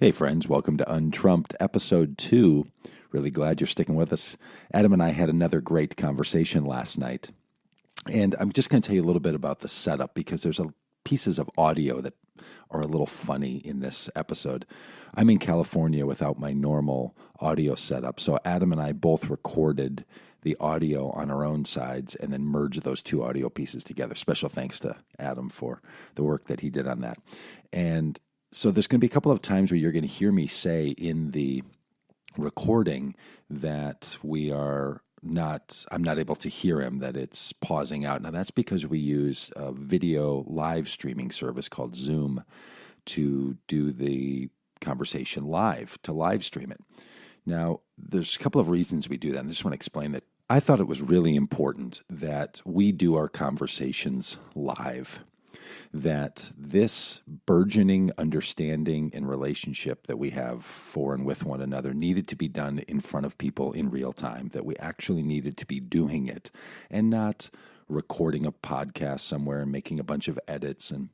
Hey friends, welcome to Untrumped episode 2. Really glad you're sticking with us. Adam and I had another great conversation last night. And I'm just going to tell you a little bit about the setup because there's pieces of audio that are a little funny in this episode. I'm in California without my normal audio setup. So Adam and I both recorded the audio on our own sides and then merged those two audio pieces together. Special thanks to Adam for the work that he did on that. And so there's going to be a couple of times where you're going to hear me say in the recording that I'm not able to hear him, that it's pausing out. Now that's because we use a video live streaming service called Zoom to do the conversation to live stream it. Now there's a couple of reasons we do that. And I just want to explain that I thought it was really important that we do our conversations live. That this burgeoning understanding and relationship that we have for and with one another needed to be done in front of people in real time, that we actually needed to be doing it and not recording a podcast somewhere and making a bunch of edits and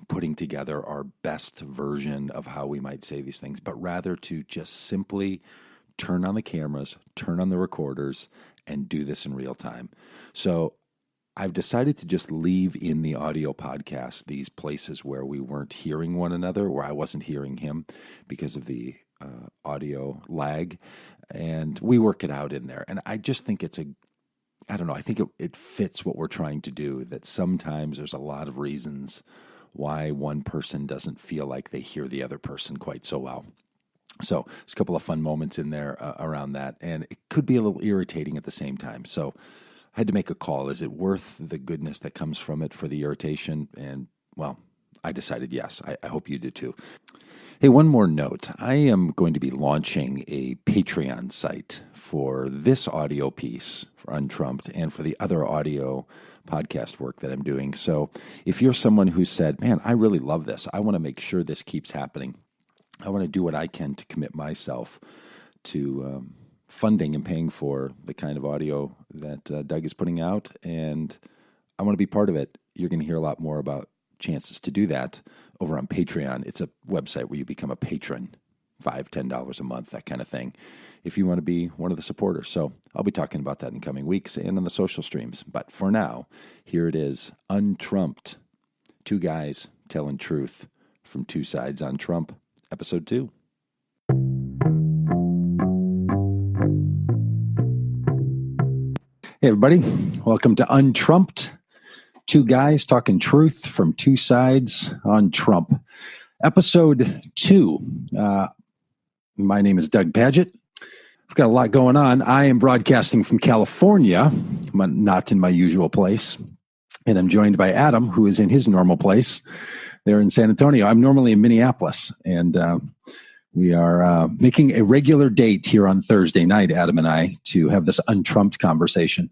putting together our best version of how we might say these things, but rather to just simply turn on the cameras, turn on the recorders, and do this in real time. So I've decided to just leave in the audio podcast these places where we weren't hearing one another, where I wasn't hearing him because of the audio lag, and we work it out in there. And I just think I think it fits what we're trying to do, that sometimes there's a lot of reasons why one person doesn't feel like they hear the other person quite so well. So there's a couple of fun moments in there around that, and it could be a little irritating at the same time. So I had to make a call. Is it worth the goodness that comes from it for the irritation? And, well, I decided yes. I hope you do too. Hey, one more note. I am going to be launching a Patreon site for this audio piece for Untrumped and for the other audio podcast work that I'm doing. So if you're someone who said, man, I really love this, I want to make sure this keeps happening, I want to do what I can to commit myself to funding and paying for the kind of audio that Doug is putting out, and I want to be part of it. You're going to hear a lot more about chances to do that over on Patreon. It's a website where you become a patron, $5, $10 a month, that kind of thing, if you want to be one of the supporters. So I'll be talking about that in coming weeks and on the social streams. But for now, here it is, Untrumped. Two guys telling truth from two sides on Trump, episode 2. Hey, everybody. Welcome to Untrumped. Two guys talking truth from two sides on Trump. Episode 2. My name is Doug Padgett. I've got a lot going on. I am broadcasting from California, not in my usual place. And I'm joined by Adam, who is in his normal place there in San Antonio. I'm normally in Minneapolis, and we are making a regular date here on Thursday night, Adam and I, to have this Untrumped conversation.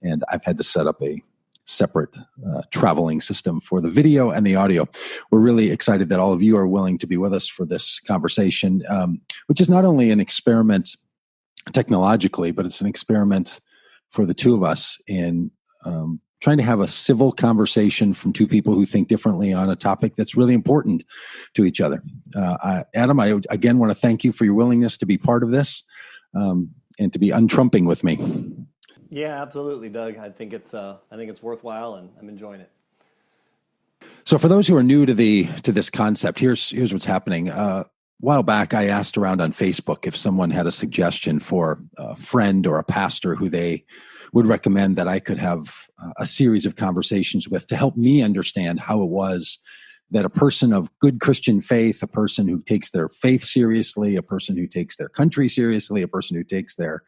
And I've had to set up a separate traveling system for the video and the audio. We're really excited that all of you are willing to be with us for this conversation, which is not only an experiment technologically, but it's an experiment for the two of us in trying to have a civil conversation from two people who think differently on a topic that's really important to each other. Adam, I again want to thank you for your willingness to be part of this and to be untrumping with me. Yeah, absolutely, Doug. I think it's worthwhile, and I'm enjoying it. So, for those who are new to this concept, here's what's happening. A while back, I asked around on Facebook if someone had a suggestion for a friend or a pastor who they would recommend that I could have a series of conversations with to help me understand how it was that a person of good Christian faith, a person who takes their faith seriously, a person who takes their country seriously, a person who takes their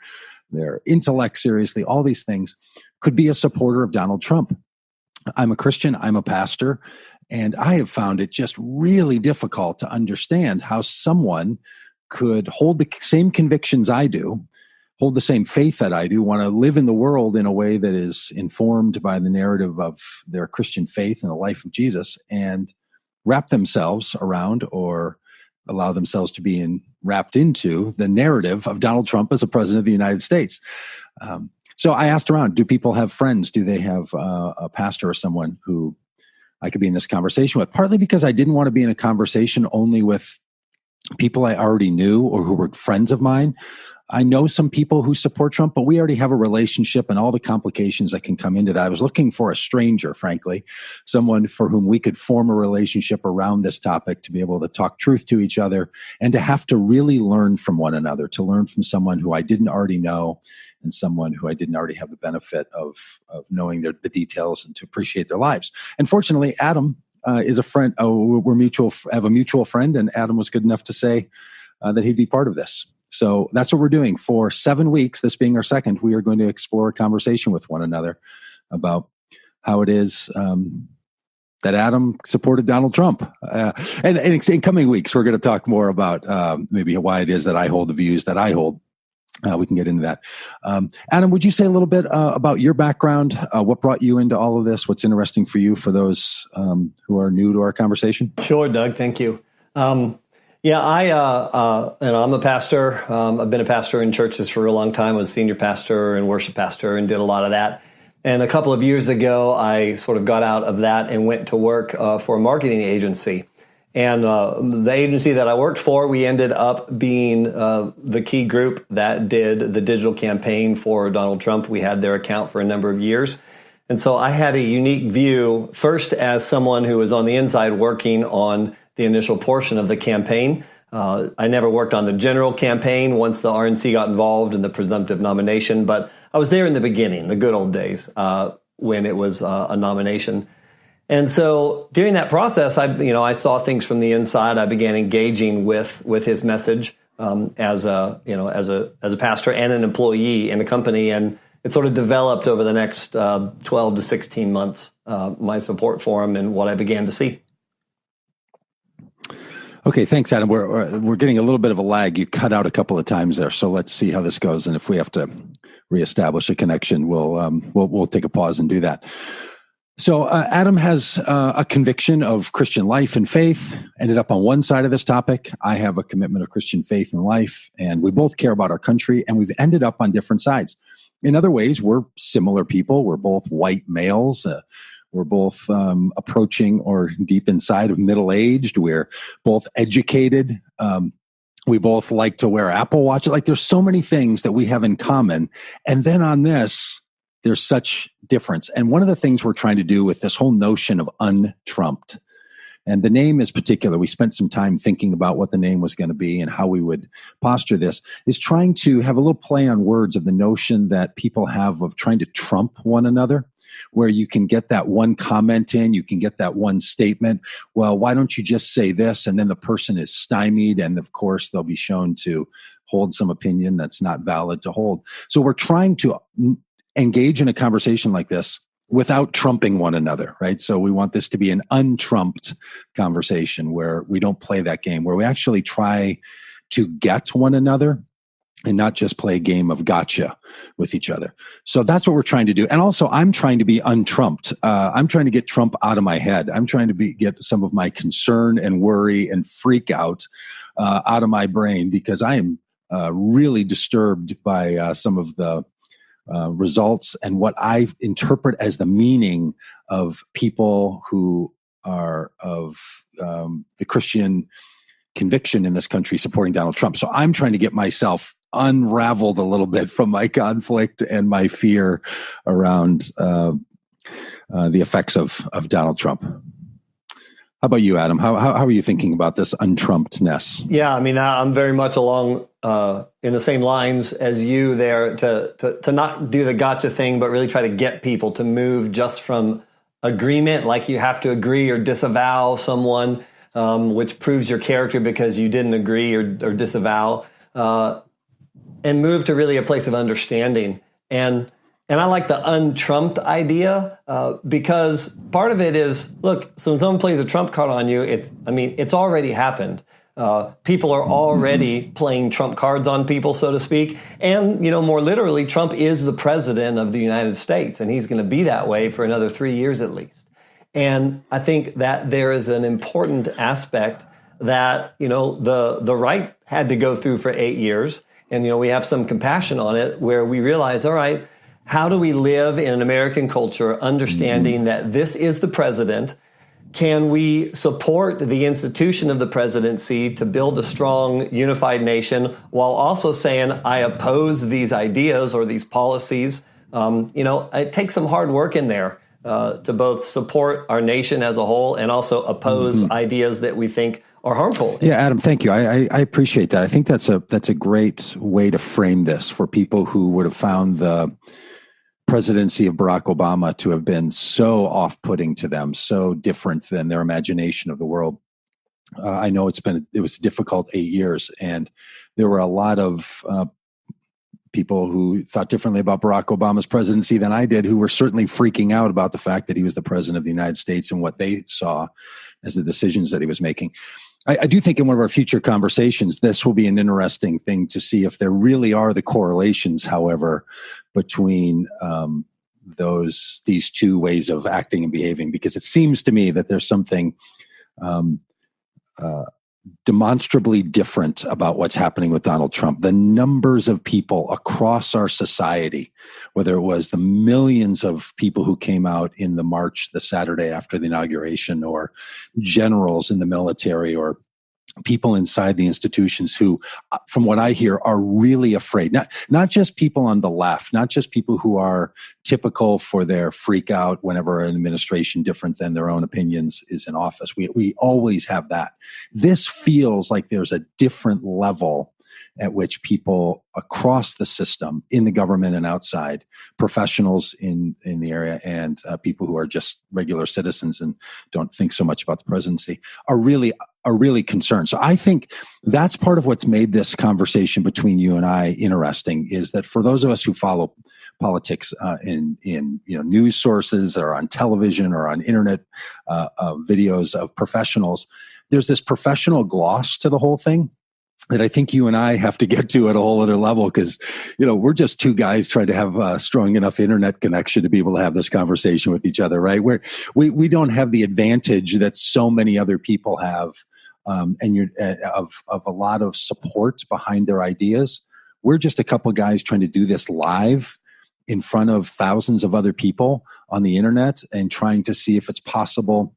intellect seriously, all these things, could be a supporter of Donald Trump. I'm a Christian, I'm a pastor, and I have found it just really difficult to understand how someone could hold the same convictions I do, hold the same faith that I do, want to live in the world in a way that is informed by the narrative of their Christian faith and the life of Jesus, and wrap themselves around or allow themselves to be wrapped into the narrative of Donald Trump as a president of the United States. So I asked around, do people have friends? Do they have a pastor or someone who I could be in this conversation with? Partly because I didn't want to be in a conversation only with people I already knew or who were friends of mine. I know some people who support Trump, but we already have a relationship and all the complications that can come into that. I was looking for a stranger, frankly, someone for whom we could form a relationship around this topic, to be able to talk truth to each other and to have to really learn from one another, to learn from someone who I didn't already know and someone who I didn't already have the benefit of knowing the details, and to appreciate their lives. And fortunately, Adam is a friend. Have a mutual friend, and Adam was good enough to say that he'd be part of this. So that's what we're doing for 7 weeks. This being our second, we are going to explore a conversation with one another about how it is that Adam supported Donald Trump. And in coming weeks, we're going to talk more about maybe why it is that I hold the views that I hold. We can get into that. Adam, would you say a little bit about your background? What brought you into all of this? What's interesting for you, for those who are new to our conversation? Sure, Doug. Thank you. Yeah, I'm a pastor. I've been a pastor in churches for a long time. I was senior pastor and worship pastor and did a lot of that. And a couple of years ago, I sort of got out of that and went to work for a marketing agency. And the agency that I worked for, we ended up being the key group that did the digital campaign for Donald Trump. We had their account for a number of years. And so I had a unique view, first as someone who was on the inside working on the initial portion of the campaign. I never worked on the general campaign once the RNC got involved in the presumptive nomination, but I was there in the beginning, the good old days, when it was a nomination. And so during that process, I saw things from the inside. I began engaging with his message as a pastor and an employee in the company, and it sort of developed over the next 12 to 16 months, my support for him and what I began to see. Okay, thanks, Adam. We're getting a little bit of a lag. You cut out a couple of times there, so let's see how this goes. And if we have to reestablish a connection, we'll take a pause and do that. So Adam has a conviction of Christian life and faith. Ended up on one side of this topic. I have a commitment of Christian faith and life, and we both care about our country. And we've ended up on different sides. In other ways, we're similar people. We're both white males. We're both approaching or deep inside of middle-aged. We're both educated. We both like to wear Apple Watch. Like, there's so many things that we have in common. And then on this, there's such difference. And one of the things we're trying to do with this whole notion of untrumped, and the name is particular. We spent some time thinking about what the name was going to be and how we would posture this, is trying to have a little play on words of the notion that people have of trying to trump one another, where you can get that one comment in, you can get that one statement. Well, why don't you just say this? And then the person is stymied. And of course, they'll be shown to hold some opinion that's not valid to hold. So we're trying to engage in a conversation like this without trumping one another, right? So we want this to be an untrumped conversation where we don't play that game, where we actually try to get one another and not just play a game of gotcha with each other. So that's what we're trying to do. And also, I'm trying to be untrumped. I'm trying to get Trump out of my head. I'm trying to get some of my concern and worry and freak out of my brain, because I am really disturbed by some of the results and what I interpret as the meaning of people who are of the Christian conviction in this country supporting Donald Trump. So I'm trying to get myself unraveled a little bit from my conflict and my fear around the effects of Donald Trump. How about you, Adam? How are you thinking about this untrumpedness? Yeah, I mean, I'm very much along in the same lines as you there, to not do the gotcha thing, but really try to get people to move just from agreement, like you have to agree or disavow someone, which proves your character because you didn't agree or disavow, and move to really a place of understanding. And I like the untrumped idea because part of it is, look, so when someone plays a trump card on you, it's already happened. People are already playing trump cards on people, so to speak. And, more literally, Trump is the president of the United States, and he's going to be that way for another 3 years at least. And I think that there is an important aspect that, the right had to go through for 8 years. And, we have some compassion on it where we realize, all right, how do we live in an American culture understanding that this is the president? can we support the institution of the presidency to build a strong, unified nation while also saying, I oppose these ideas or these policies? It takes some hard work in there to both support our nation as a whole and also oppose ideas that we think are harmful. Yeah, Adam, thank you. I appreciate that. I think that's a great way to frame this for people who would have found the presidency of Barack Obama to have been so off-putting to them, so different than their imagination of the world. I know it was a difficult 8 years, and there were a lot of people who thought differently about Barack Obama's presidency than I did, who were certainly freaking out about the fact that he was the president of the United States and what they saw as the decisions that he was making. I do think in one of our future conversations, this will be an interesting thing to see if there really are the correlations, however, between these two ways of acting and behaving, because it seems to me that there's something demonstrably different about what's happening with Donald Trump. The numbers of people across our society, whether it was the millions of people who came out in the march the Saturday after the inauguration, or generals in the military, or people inside the institutions who, from what I hear, are really afraid. Not just people on the left, not just people who are typical for their freak out whenever an administration different than their own opinions is in office. We always have that. This feels like there's a different level at which people across the system, in the government and outside, professionals in the area, and people who are just regular citizens and don't think so much about the presidency, are really concerned. So I think that's part of what's made this conversation between you and I interesting, is that for those of us who follow politics in news sources or on television or on internet videos of professionals, there's this professional gloss to the whole thing that I think you and I have to get to at a whole other level, because, we're just two guys trying to have a strong enough internet connection to be able to have this conversation with each other, right? Where we don't have the advantage that so many other people have, of a lot of support behind their ideas. We're just a couple guys trying to do this live in front of thousands of other people on the internet, and trying to see if it's possible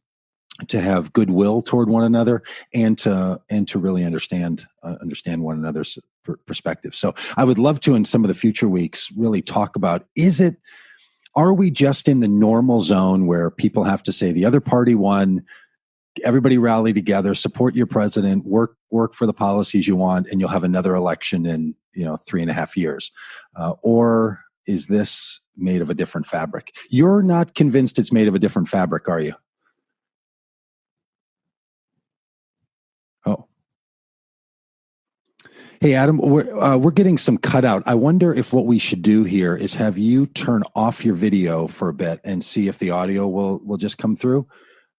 to have goodwill toward one another, and to really understand one another's perspective. So I would love to, in some of the future weeks, really talk about, are we just in the normal zone where people have to say the other party won, everybody rally together, support your president, work for the policies you want, and you'll have another election in 3.5 years, or is this made of a different fabric? You're not convinced it's made of a different fabric, are you? Oh, hey, Adam, we're getting some cutout. I wonder if what we should do here is have you turn off your video for a bit and see if the audio will just come through.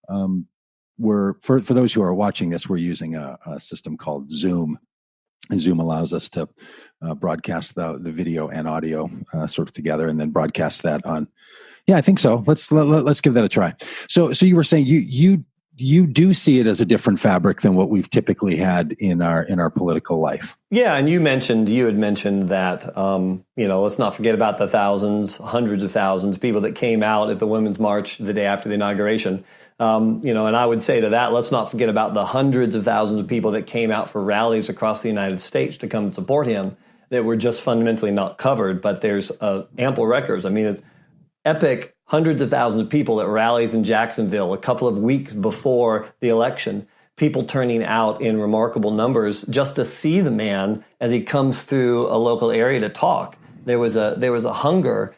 For those who are watching this, we're using a system called Zoom, and Zoom allows us to broadcast the video and audio sort of together, and then broadcast that on. Yeah, I think so. Let's give that a try. So you were saying you do see it as a different fabric than what we've typically had in our political life. Yeah, and you had mentioned that let's not forget about the thousands, hundreds of thousands of people that came out at the Women's March the day after the inauguration. And I would say to that, let's not forget about the hundreds of thousands of people that came out for rallies across the United States to come and support him that were just fundamentally not covered. But there's ample records. I mean, it's epic. Hundreds of thousands of people at rallies in Jacksonville a couple of weeks before the election, people turning out in remarkable numbers just to see the man as he comes through a local area to talk. There was a hunger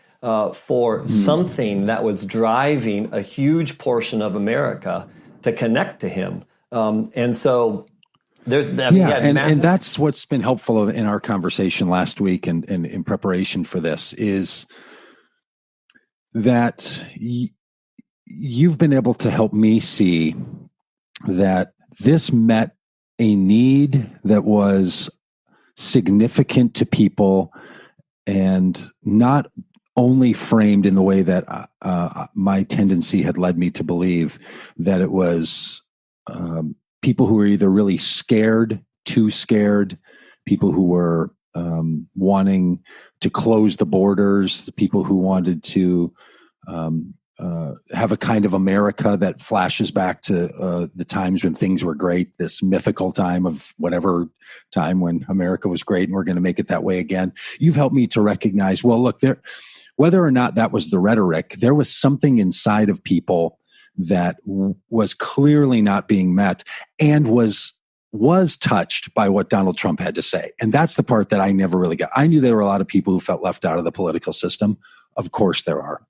for something that was driving a huge portion of America to connect to him. And so there's and that's what's been helpful in our conversation last week and in preparation for this is that you've been able to help me see that this met a need that was significant to people, and not only framed in the way that my tendency had led me to believe, that it was people who were either really scared, too scared, people who were wanting to close the borders, the people who wanted to have a kind of America that flashes back to the times when things were great, this mythical time of whatever time when America was great, and we're going to make it that way again. You've helped me to recognize, well, look, whether or not that was the rhetoric, there was something inside of people that was clearly not being met and was touched by what Donald Trump had to say. And that's the part that I never really got. I knew there were a lot of people who felt left out of the political system. Of course there are.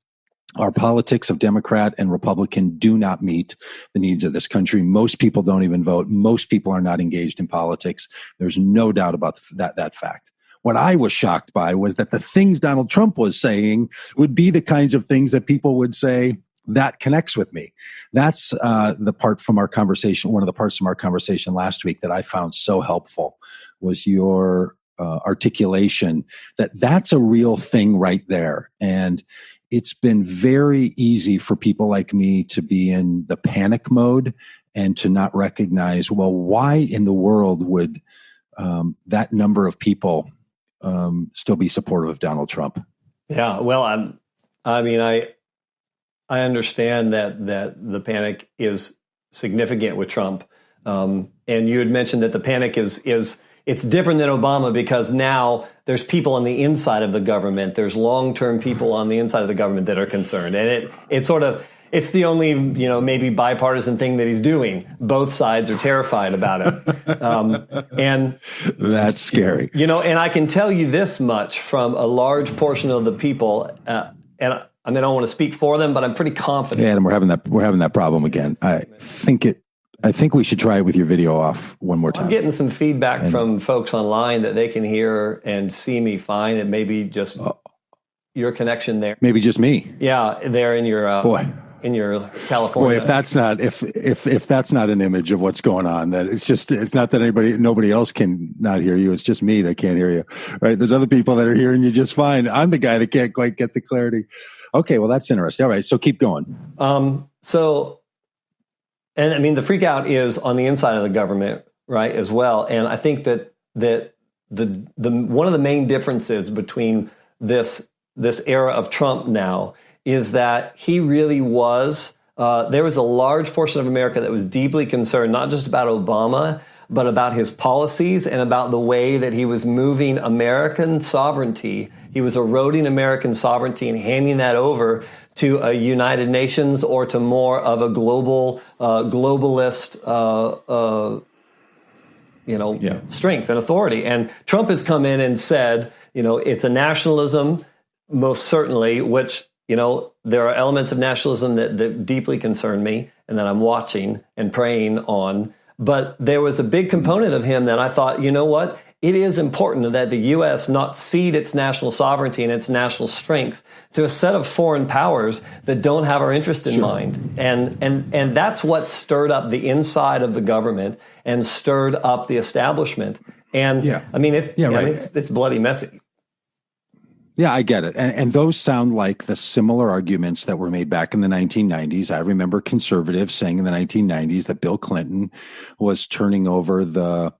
Our politics of Democrat and Republican do not meet the needs of this country. Most people don't even vote. Most people are not engaged in politics. There's no doubt about that fact. What I was shocked by was that the things Donald Trump was saying would be the kinds of things that people would say, that connects with me. That's the part from our conversation. One of the parts from our conversation last week that I found so helpful was your articulation that that's a real thing right there. And it's been very easy for people like me to be in the panic mode and to not recognize, well, why in the world would that number of people still be supportive of Donald Trump? Yeah, well, I understand that the panic is significant with Trump, and you had mentioned that the panic is it's different than Obama because now there's people on the inside of the government. There's long-term people on the inside of the government that are concerned, and it's the only maybe bipartisan thing that he's doing. Both sides are terrified about it, and that's scary. And I can tell you this much from a large portion of the people, and I don't want to speak for them, but I'm pretty confident. Yeah, and we're having that problem again. I think we should try it with your video off one more time. I'm getting some feedback from folks online that they can hear and see me fine, and maybe just your connection there. Maybe just me. Yeah, there in your in your California. Boy, if that's not an image of what's going on, that it's not that nobody else can not hear you. It's just me that can't hear you. Right? There's other people that are hearing you just fine. I'm the guy that can't quite get the clarity. Okay, well that's interesting. All right, so keep going. And I mean, the freak out is on the inside of the government, right, as well. And I think that the one of the main differences between this era of Trump now is that he really was, there was a large portion of America that was deeply concerned, not just about Obama, but about his policies and about the way that he was moving American sovereignty. He was eroding American sovereignty and handing that over to a United Nations or to more of a globalist, strength and authority. And Trump has come in and said, it's a nationalism, most certainly, which, there are elements of nationalism that deeply concern me and that I'm watching and praying on. But there was a big component of him that I thought, you know what? It is important that the U.S. not cede its national sovereignty and its national strength to a set of foreign powers that don't have our interest in mind. And that's what stirred up the inside of the government and stirred up the establishment. And it's bloody messy. Yeah, I get it. And those sound like the similar arguments that were made back in the 1990s. I remember conservatives saying in the 1990s that Bill Clinton was turning over the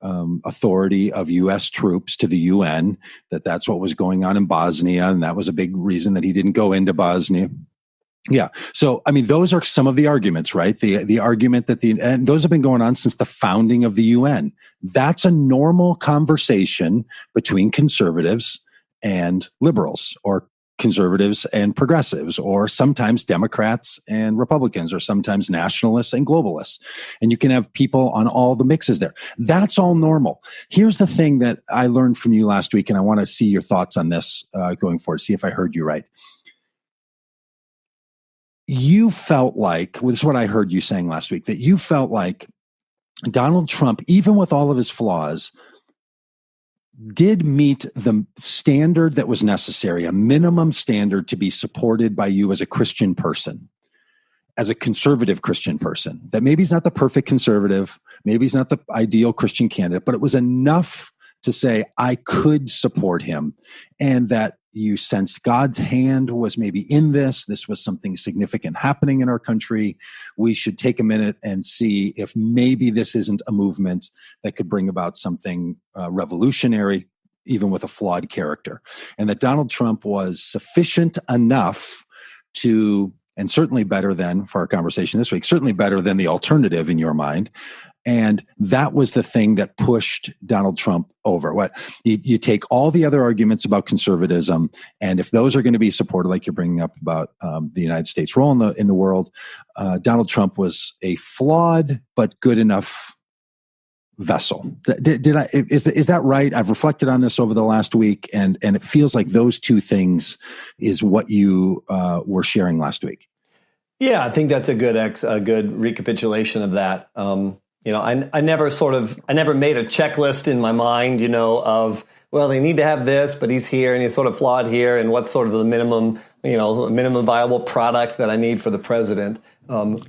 authority of U.S. troops to the UN, that's what was going on in Bosnia, and that was a big reason that he didn't go into Bosnia. Yeah. So, I mean, those are some of the arguments, right? The argument that and those have been going on since the founding of the UN. That's a normal conversation between conservatives and liberals, or conservatives and progressives, or sometimes Democrats and Republicans, or sometimes nationalists and globalists. And you can have people on all the mixes there. That's all normal. Here's the thing that I learned from you last week, and I want to see your thoughts on this going forward, see if I heard you right. You felt like, this is what I heard you saying last week, that you felt like Donald Trump, even with all of his flaws, did meet the standard that was necessary, a minimum standard to be supported by you as a Christian person, as a conservative Christian person. That maybe he's not the perfect conservative, maybe he's not the ideal Christian candidate, but it was enough to say, I could support him, and that you sensed God's hand was maybe in this. This was something significant happening in our country. We should take a minute and see if maybe this isn't a movement that could bring about something revolutionary, even with a flawed character. And that Donald Trump was sufficient enough to, and certainly better than, for our conversation this week, certainly better than the alternative in your mind. And that was the thing that pushed Donald Trump over. What you take all the other arguments about conservatism, and if those are going to be supported, like you're bringing up about the United States' role in the world, Donald Trump was a flawed but good enough vessel. Is that right? I've reflected on this over the last week, and it feels like those two things is what you were sharing last week. Yeah, I think that's a good recapitulation of that. I never made a checklist in my mind, of, well, they need to have this, but he's here and he's sort of flawed here, and what's sort of the minimum viable product that I need for the president. But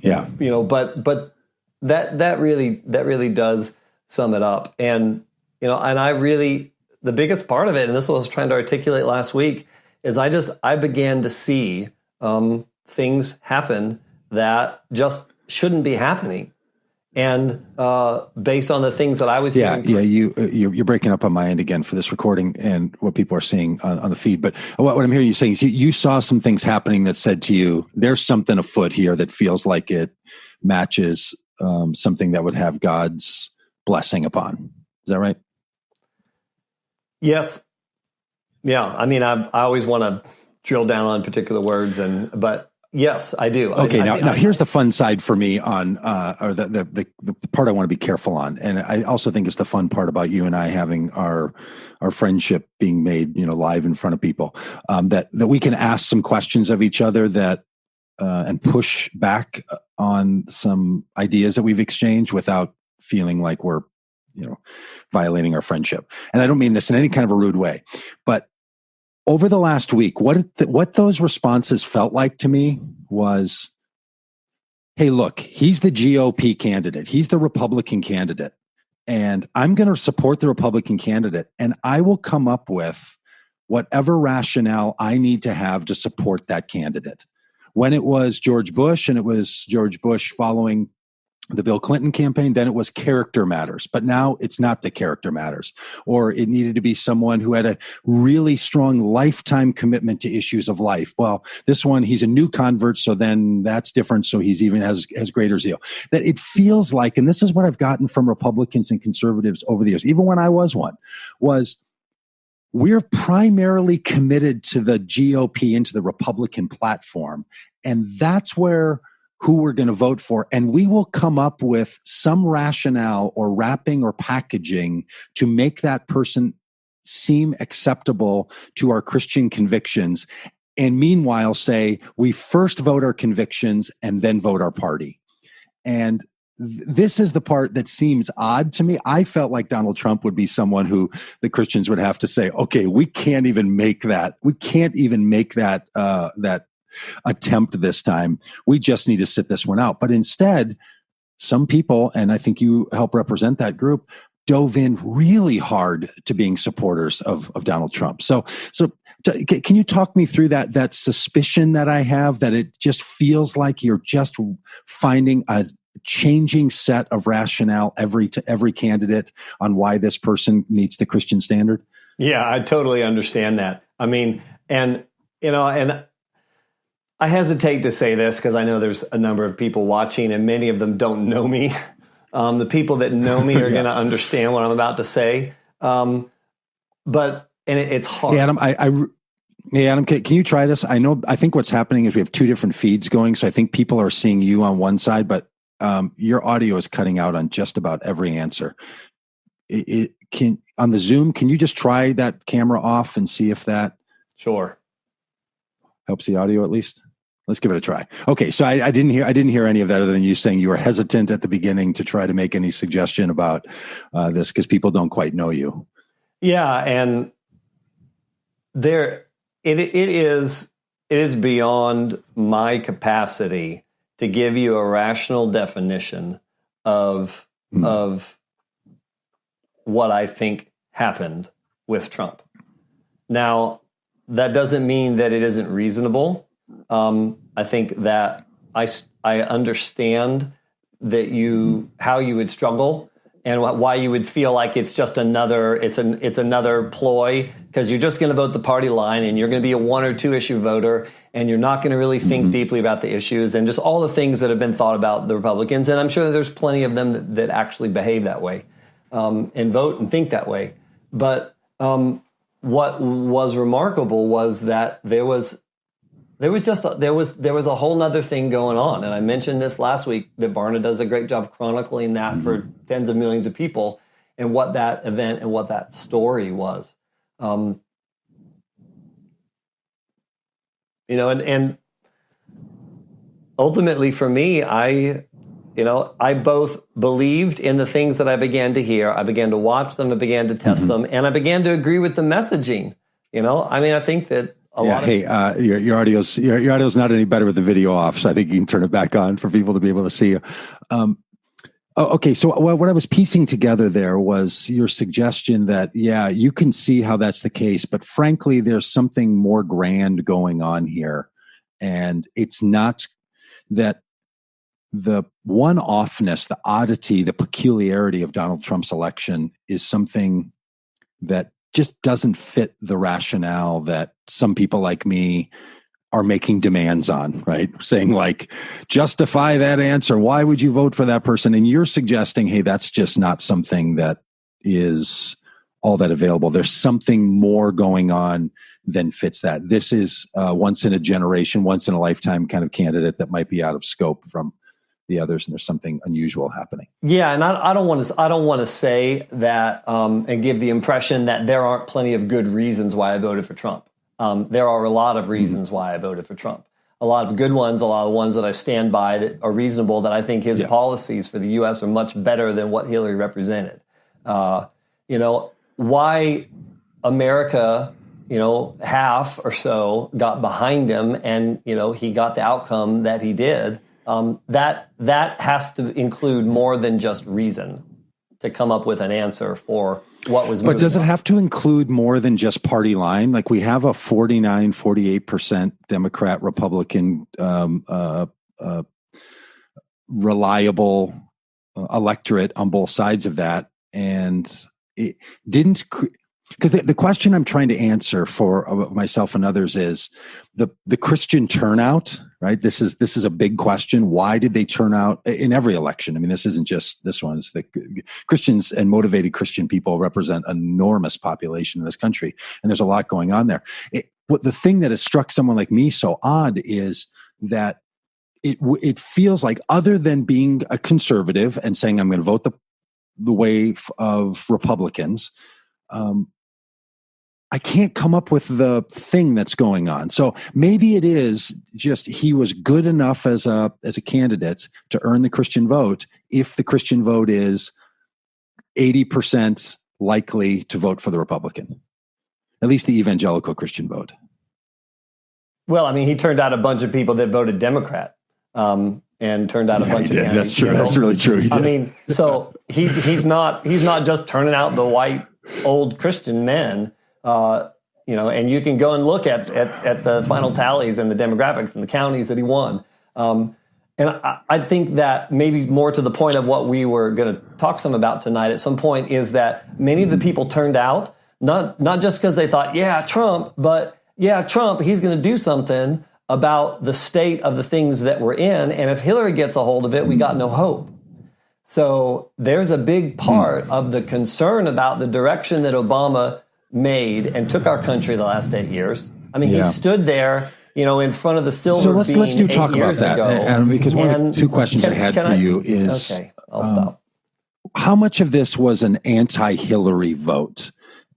that really does sum it up. And the biggest part of it, and this is what I was trying to articulate last week, is I began to see things happen that just shouldn't be happening. And based on the things that I was hearing. You're breaking up on my end again for this recording and what people are seeing on the feed. But what I'm hearing you saying is you saw some things happening that said to you, there's something afoot here that feels like it matches something that would have God's blessing upon. Is that right? Yes. Yeah. I mean, I always want to drill down on particular words, but yes, I do. Okay, now here's the fun side for me on, or the part I want to be careful on, and I also think it's the fun part about you and I having our friendship being made, live in front of people, that we can ask some questions of each other that and push back on some ideas that we've exchanged without feeling like we're, violating our friendship. And I don't mean this in any kind of a rude way, but over the last week, what those responses felt like to me was, hey, look, he's the GOP candidate. He's the Republican candidate. And I'm going to support the Republican candidate. And I will come up with whatever rationale I need to have to support that candidate. When it was George Bush, and it was George Bush following the Bill Clinton campaign, then it was character matters. But now it's not the character matters. Or it needed to be someone who had a really strong lifetime commitment to issues of life. Well, this one, he's a new convert, so then that's different. So he's even has greater zeal. That it feels like, and this is what I've gotten from Republicans and conservatives over the years, even when I was one, was we're primarily committed to the GOP and to the Republican platform. And that's who we're going to vote for. And we will come up with some rationale or wrapping or packaging to make that person seem acceptable to our Christian convictions. And meanwhile, say we first vote our convictions and then vote our party. And this is the part that seems odd to me. I felt like Donald Trump would be someone who the Christians would have to say, okay, we can't even make that. We can't even make that attempt this time. We just need to sit this one out. But instead, some people, and I think you help represent that group, dove in really hard to being supporters of Donald Trump. So can you talk me through that suspicion that I have, that it just feels like you're just finding a changing set of rationale to every candidate on why this person meets the Christian standard? Yeah, I totally understand that. I mean, and I hesitate to say this because I know there's a number of people watching and many of them don't know me. The people that know me are going to understand what I'm about to say. It's hard. Hey, Adam, can you try this? I think what's happening is we have two different feeds going. So I think people are seeing you on one side, but your audio is cutting out on just about every answer. On the Zoom, can you just try that camera off and see if that Sure helps the audio at least? Let's give it a try. Okay, so I didn't hear any of that other than you saying you were hesitant at the beginning to try to make any suggestion about this because people don't quite know you. Yeah, and it is beyond my capacity to give you a rational definition of what I think happened with Trump. Now, that doesn't mean that it isn't reasonable. I think that I understand that how you would struggle and why you would feel like it's just another ploy, because you're just going to vote the party line and you're going to be a 1 or 2 issue voter, and you're not going to really think deeply about the issues and just all the things that have been thought about the Republicans. And I'm sure there's plenty of them that actually behave that way and vote and think that way. But what was remarkable was that there was a whole nother thing going on. And I mentioned this last week, that Barna does a great job chronicling that for tens of millions of people, and what that event and what that story was. And ultimately for me, I both believed in the things that I began to hear. I began to watch them, I began to test them, and I began to agree with the messaging. I think that your audio's not any better with the video off, so I think you can turn it back on for people to be able to see you. Okay, so what I was piecing together there was your suggestion that, you can see how that's the case, but frankly, there's something more grand going on here. And it's not that the one-offness, the oddity, the peculiarity of Donald Trump's election is something that just doesn't fit the rationale that some people like me are making demands on, right? Saying like, justify that answer. Why would you vote for that person? And you're suggesting, hey, that's just not something that is all that available. There's something more going on than fits that. This is once in a generation, once in a lifetime kind of candidate that might be out of scope from the others, and there's something unusual happening. Yeah, and I don't want to say that and give the impression that there aren't plenty of good reasons why I voted for Trump. There are a lot of reasons why I voted for Trump. A lot of good ones, a lot of ones that I stand by that are reasonable, that I think his policies for the U.S. are much better than what Hillary represented. Why America, half or so got behind him, and, he got the outcome that he did. That has to include more than just reason to come up with an answer for what was moving. But does it have to include more than just party line? Like we have a 48% Democrat Republican reliable electorate on both sides of that, and it didn't. Because the question I'm trying to answer for myself and others is the Christian turnout, right? This is a big question. Why did they turn out in every election? I mean, this isn't just this one. It's the Christians and motivated Christian people represent an enormous population in this country, and there's a lot going on there. The thing that has struck someone like me so odd is that it feels like, other than being a conservative and saying I'm going to vote the way of Republicans, I can't come up with the thing that's going on. So maybe it is just he was good enough as a candidate to earn the Christian vote, if the Christian vote is 80% likely to vote for the Republican, at least the evangelical Christian vote. Well, I mean, he turned out a bunch of people that voted Democrat, and turned out a bunch of. That's true. That's really true. I mean, so he's not just turning out the white old Christian men. And you can go and look at the final tallies and the demographics and the counties that he won. And I think that maybe more to the point of what we were going to talk some about tonight at some point is that many of the people turned out, not just because they thought, Trump, but Trump, he's going to do something about the state of the things that we're in. And if Hillary gets a hold of it, we got no hope. So there's a big part of the concern about the direction that Obama made and took our country the last 8 years. I mean, he stood there, in front of the silver beam. So let's do talk about that, Adam, because one of the two questions I had for you is, okay, I'll stop. How much of this was an anti-Hillary vote?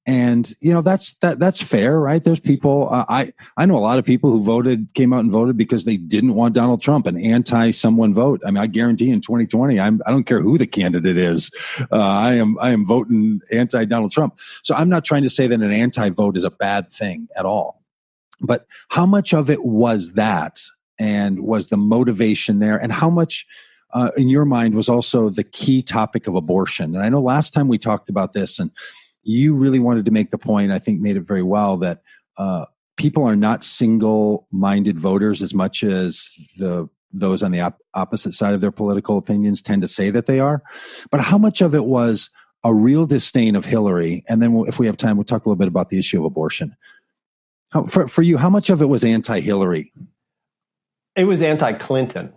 And that's fair, right? There's people. I know a lot of people who came out and voted because they didn't want Donald Trump, an anti-someone vote. I mean, I guarantee in 2020, I don't care who the candidate is. I am voting anti-Donald Trump. So I'm not trying to say that an anti-vote is a bad thing at all. But how much of it was that, and was the motivation there, and how much in your mind was also the key topic of abortion? And I know last time we talked about this, and you really wanted to make the point, I think made it very well, that people are not single-minded voters as much as the those on the opposite side of their political opinions tend to say that they are. But how much of it was a real disdain of Hillary? And then if we have time, we'll talk a little bit about the issue of abortion. For you, how much of it was anti-Hillary? It was anti-Clinton.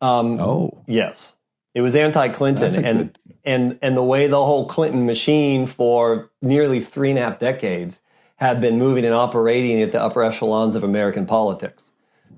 Yes. It was anti-Clinton. And the way the whole Clinton machine for nearly 3.5 decades had been moving and operating at the upper echelons of American politics.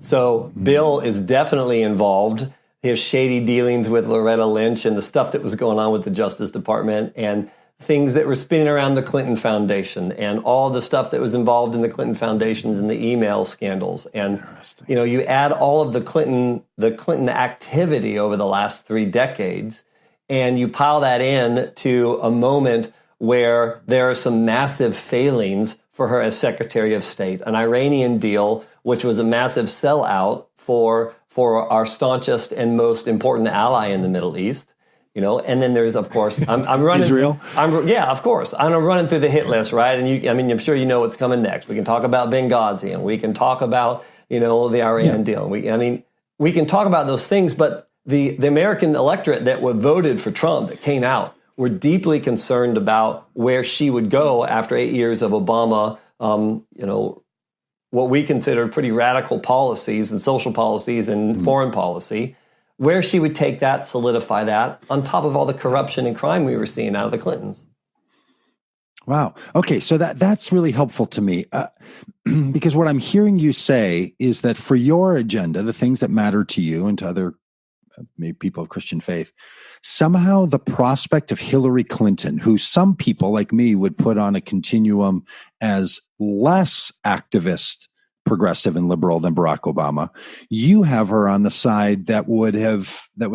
So Bill is definitely involved. His shady dealings with Loretta Lynch and the stuff that was going on with the Justice Department and things that were spinning around the Clinton Foundation and all the stuff that was involved in the Clinton Foundations and the email scandals. And, you add all of the Clinton activity over the last 3 decades, and you pile that in to a moment where there are some massive failings for her as Secretary of State, an Iranian deal, which was a massive sellout for our staunchest and most important ally in the Middle East. And then there's, of course, I'm running Israel. Yeah, of course. I'm running through the hit list, right? And I'm sure you know what's coming next. We can talk about Benghazi, and we can talk about, the Iran deal. We can talk about those things, but the American electorate that voted for Trump, that came out, were deeply concerned about where she would go after 8 years of Obama, what we considered pretty radical policies and social policies and foreign policy, where she would take that, solidify that, on top of all the corruption and crime we were seeing out of the Clintons. Wow. Okay, so that's really helpful to me because what I'm hearing you say is that for your agenda, the things that matter to you and to other maybe people of Christian faith, somehow the prospect of Hillary Clinton, who some people like me would put on a continuum as less activist, progressive, and liberal than Barack Obama, you have her on the side that was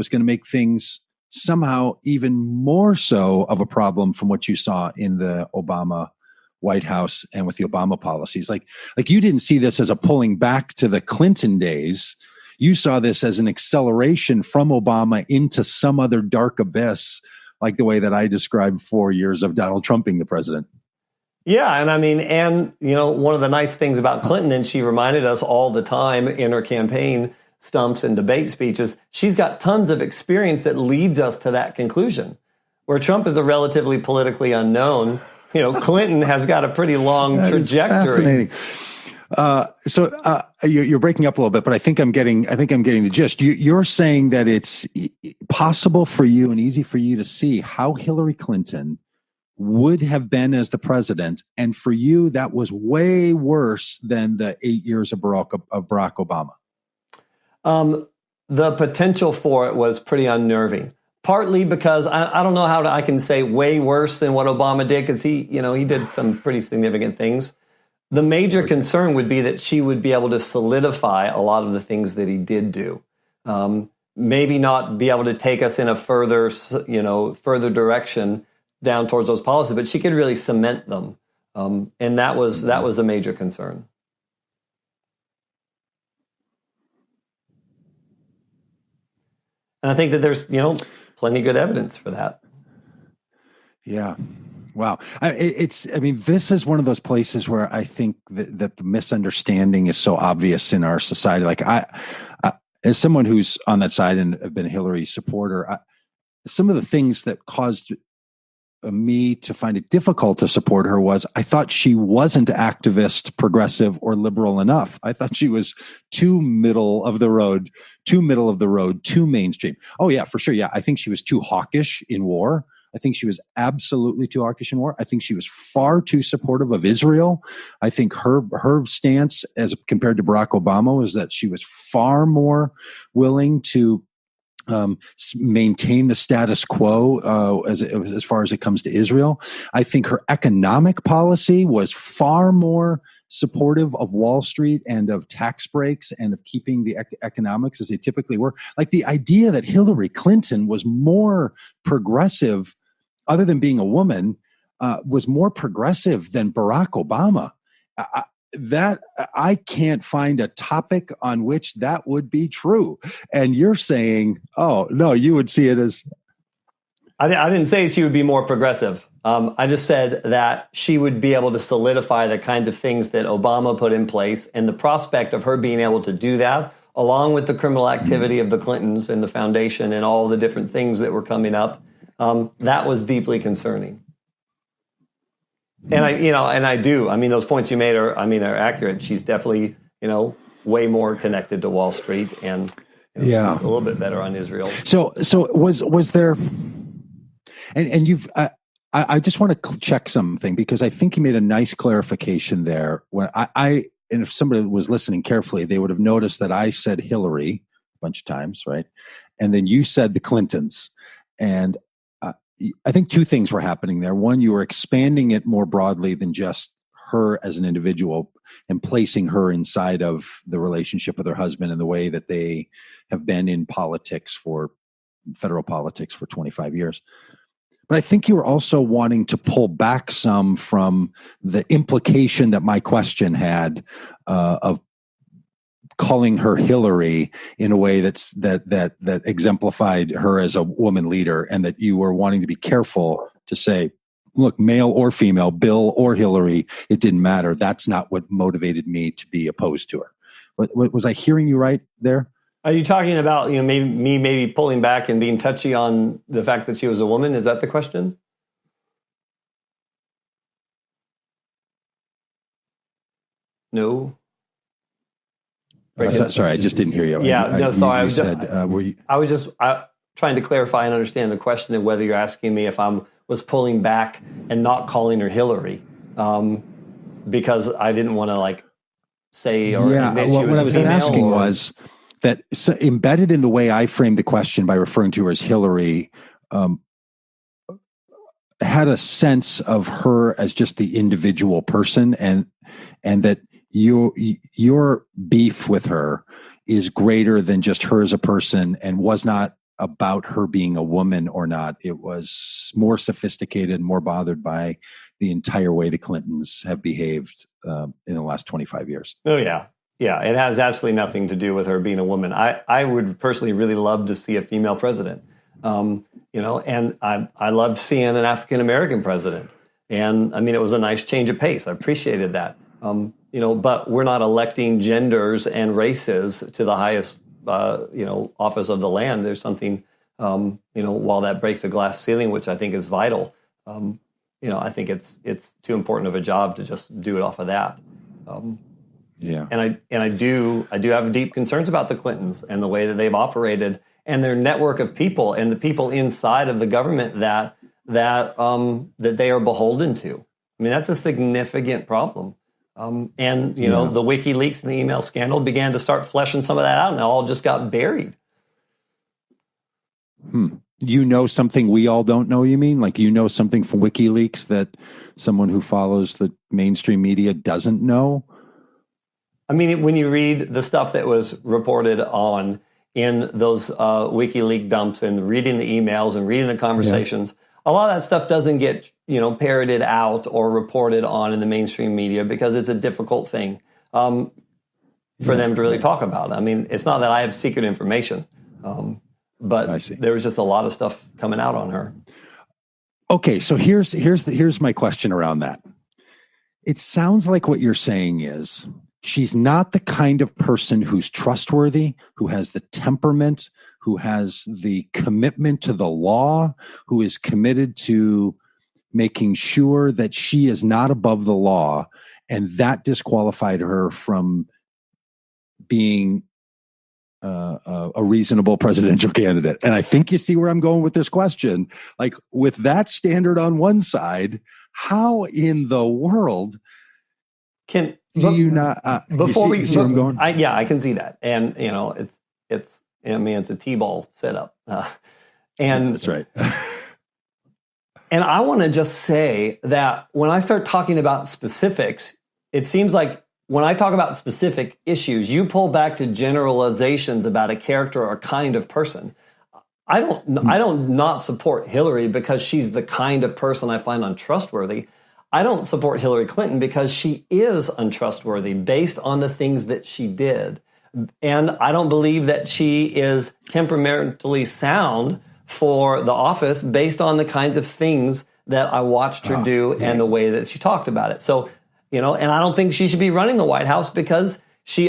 going to make things somehow even more so of a problem from what you saw in the Obama White House and with the Obama policies. Like you didn't see this as a pulling back to the Clinton days. You saw this as an acceleration from Obama into some other dark abyss, like the way that I described 4 years of Donald Trump being the president. Yeah, and one of the nice things about Clinton, and she reminded us all the time in her campaign stumps and debate speeches, she's got tons of experience that leads us to that conclusion. Where Trump is a relatively politically unknown, Clinton has got a pretty long trajectory. Fascinating. So you're breaking up a little bit, but I think I'm getting the gist. You're saying that it's possible for you and easy for you to see how Hillary Clinton would have been as the president, and for you that was way worse than the 8 years of Barack Obama. The potential for it was pretty unnerving. Partly because I don't know how I can say way worse than what Obama did, because he did some pretty significant things. The major concern would be that she would be able to solidify a lot of the things that he did do. Maybe not be able to take us in a further direction down towards those policies, but she could really cement them. And that was a major concern. And I think that there's, plenty good evidence for that. Yeah. Wow. This is one of those places where I think that the misunderstanding is so obvious in our society. Like I as someone who's on that side and have been a Hillary supporter, some of the things that caused me to find it difficult to support her was I thought she wasn't activist, progressive, or liberal enough. I thought she was too middle of the road, too mainstream. Oh yeah, for sure. Yeah. I think she was too hawkish in war. I think she was absolutely too hawkish in war. I think she was far too supportive of Israel. I think her stance as compared to Barack Obama was that she was far more willing to maintain the status quo as far as it comes to Israel. I think her economic policy was far more supportive of Wall Street and of tax breaks and of keeping the economics as they typically were. Like the idea that Hillary Clinton was more progressive, other than being a woman, was more progressive than Barack Obama. I can't find a topic on which that would be true. And you're saying, oh, no, you would see it as... I didn't say she would be more progressive. I just said that she would be able to solidify the kinds of things that Obama put in place, and the prospect of her being able to do that, along with the criminal activity of the Clintons and the foundation and all the different things that were coming up, that was deeply concerning. And I do. I mean, those points you made are accurate. She's definitely, way more connected to Wall Street and she's a little bit better on Israel. So was there, and you've, I just want to check something because I think you made a nice clarification there. When and if somebody was listening carefully, they would have noticed that I said Hillary a bunch of times, right? And then you said the Clintons. And I think two things were happening there. One, you were expanding it more broadly than just her as an individual and placing her inside of the relationship with her husband and the way that they have been in federal politics for 25 years. But I think you were also wanting to pull back some from the implication that my question had of calling her Hillary in a way that exemplified her as a woman leader, and that you were wanting to be careful to say, look, male or female, Bill or Hillary, it didn't matter. That's not what motivated me to be opposed to her. Was I hearing you right there? Are you talking about maybe pulling back and being touchy on the fact that she was a woman? Is that the question? No. Sorry, I just didn't hear you. Sorry. I was just trying to clarify and understand the question of whether you're asking me if I was pulling back and not calling her Hillary because I didn't want to say or admit she was what I was asking was that embedded in the way I framed the question by referring to her as Hillary, had a sense of her as just the individual person, and that your beef with her is greater than just her as a person, and was not about her being a woman or not. It was more sophisticated, more bothered by the entire way the Clintons have behaved in the last 25 years. Oh, yeah. Yeah, it has absolutely nothing to do with her being a woman. I would personally really love to see a female president, and I loved seeing an African-American president. And I mean, it was a nice change of pace. I appreciated that. But we're not electing genders and races to the highest, office of the land. There's something, while that breaks the glass ceiling, which I think is vital, I think it's too important of a job to just do it off of that. And I do have deep concerns about the Clintons and the way that they've operated and their network of people and the people inside of the government that they are beholden to. I mean, that's a significant problem. The WikiLeaks and the email scandal began to start fleshing some of that out, and it all just got buried. You know something we all don't know, you mean? Like you know something from WikiLeaks that someone who follows the mainstream media doesn't know? I mean, when you read the stuff that was reported on in those WikiLeaks dumps and reading the emails and reading the conversations, a lot of that stuff doesn't get, parroted out or reported on in the mainstream media because it's a difficult thing for them to really talk about. I mean, it's not that I have secret information, but there was just a lot of stuff coming out on her. Okay, so here's my question around that. It sounds like what you're saying is she's not the kind of person who's trustworthy, who has the temperament, who has the commitment to the law, who is committed to making sure that she is not above the law, and that disqualified her from being a reasonable presidential candidate. And I think you see where I'm going with this question. Like, with that standard on one side, how in the world do you not? Before you see where I'm going? I can see that, and it's a T-ball setup, and that's right. And I want to just say that when I start talking about specifics, it seems like when I talk about specific issues, you pull back to generalizations about a character or kind of person. I don't not support Hillary because she's the kind of person I find untrustworthy. I don't support Hillary Clinton because she is untrustworthy based on the things that she did. And I don't believe that she is temperamentally sound for the office based on the kinds of things that I watched her do and the way that she talked about it. So, and I don't think she should be running the White House because She,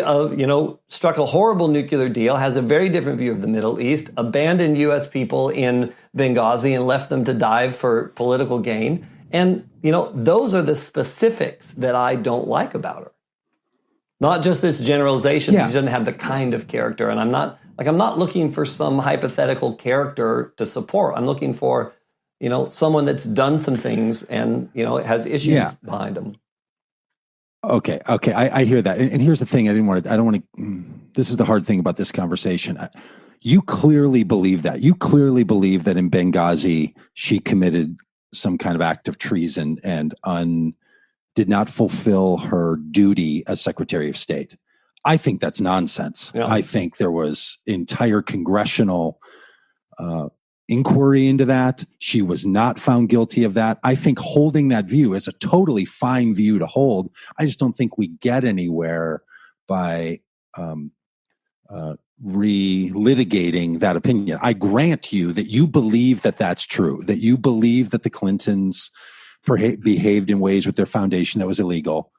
struck a horrible nuclear deal, has a very different view of the Middle East, abandoned U.S. people in Benghazi and left them to die for political gain. And, those are the specifics that I don't like about her. Not just this generalization that she doesn't have the kind of character. And I'm not looking for some hypothetical character to support. I'm looking for, someone that's done some things and, has issues behind them. Okay. I hear that. And here's the thing. This is the hard thing about this conversation. You clearly believe that. You clearly believe that in Benghazi, she committed some kind of act of treason and did not fulfill her duty as Secretary of State. I think that's nonsense. Yeah. I think there was entire congressional inquiry into that. She was not found guilty of that. I think holding that view is a totally fine view to hold. I just don't think we get anywhere by relitigating that opinion. I grant you that you believe that that's true, that you believe that the Clintons behaved in ways with their foundation that was illegal.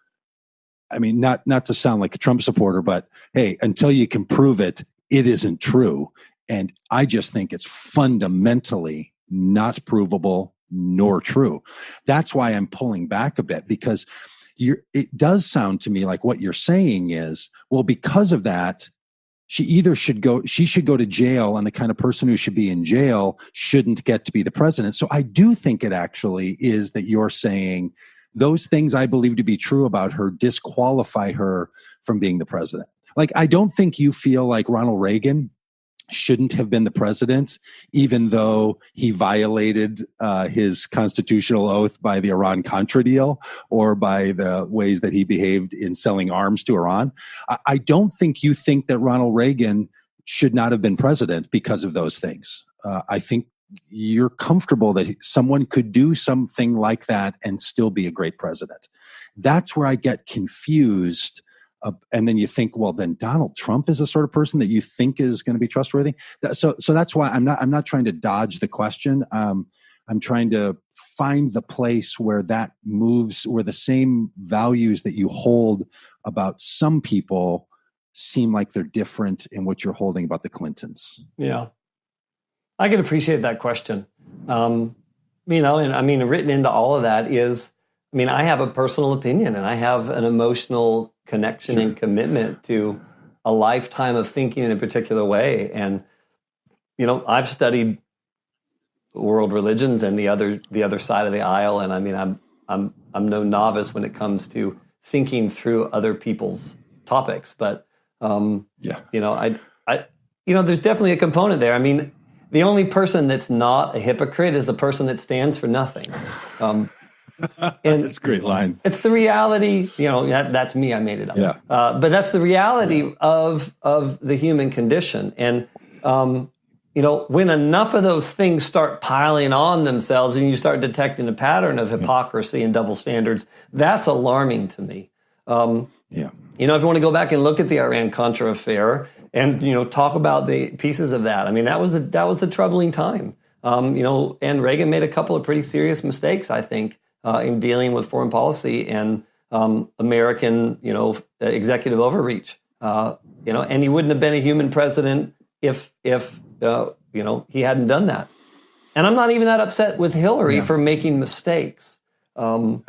I mean, not to sound like a Trump supporter, but hey, until you can prove it, it isn't true. And I just think it's fundamentally not provable nor true. That's why I'm pulling back a bit, because it does sound to me like what you're saying is, well, because of that, she should go to jail, and the kind of person who should be in jail shouldn't get to be the president. So I do think it actually is that you're saying those things I believe to be true about her disqualify her from being the president. Like, I don't think you feel like Ronald Reagan shouldn't have been the president, even though he violated his constitutional oath by the Iran-Contra deal or by the ways that he behaved in selling arms to Iran. I don't think you think that Ronald Reagan should not have been president because of those things. I think you're comfortable that someone could do something like that and still be a great president. That's where I get confused. And then you think, well, then Donald Trump is the sort of person that you think is going to be trustworthy. So that's why I'm not trying to dodge the question. I'm trying to find the place where that moves, where the same values that you hold about some people seem like they're different in what you're holding about the Clintons. Yeah, I can appreciate that question. And written into all of that is, I have a personal opinion and I have an emotional connection and commitment to a lifetime of thinking in a particular way. And, I've studied world religions and the other side of the aisle. And I'm no novice when it comes to thinking through other people's topics. But, there's definitely a component there. The only person that's not a hypocrite is the person that stands for nothing. And that's a great line. It's the reality, that's me, I made it up. Yeah. But that's the reality of the human condition. And, when enough of those things start piling on themselves and you start detecting a pattern of hypocrisy and double standards, that's alarming to me. If you want to go back and look at the Iran-Contra affair and, talk about the pieces of that, that was a troubling time. And Reagan made a couple of pretty serious mistakes, I think, in dealing with foreign policy and American, executive overreach. And he wouldn't have been a human president if he hadn't done that. And I'm not even that upset with Hillary for making mistakes. So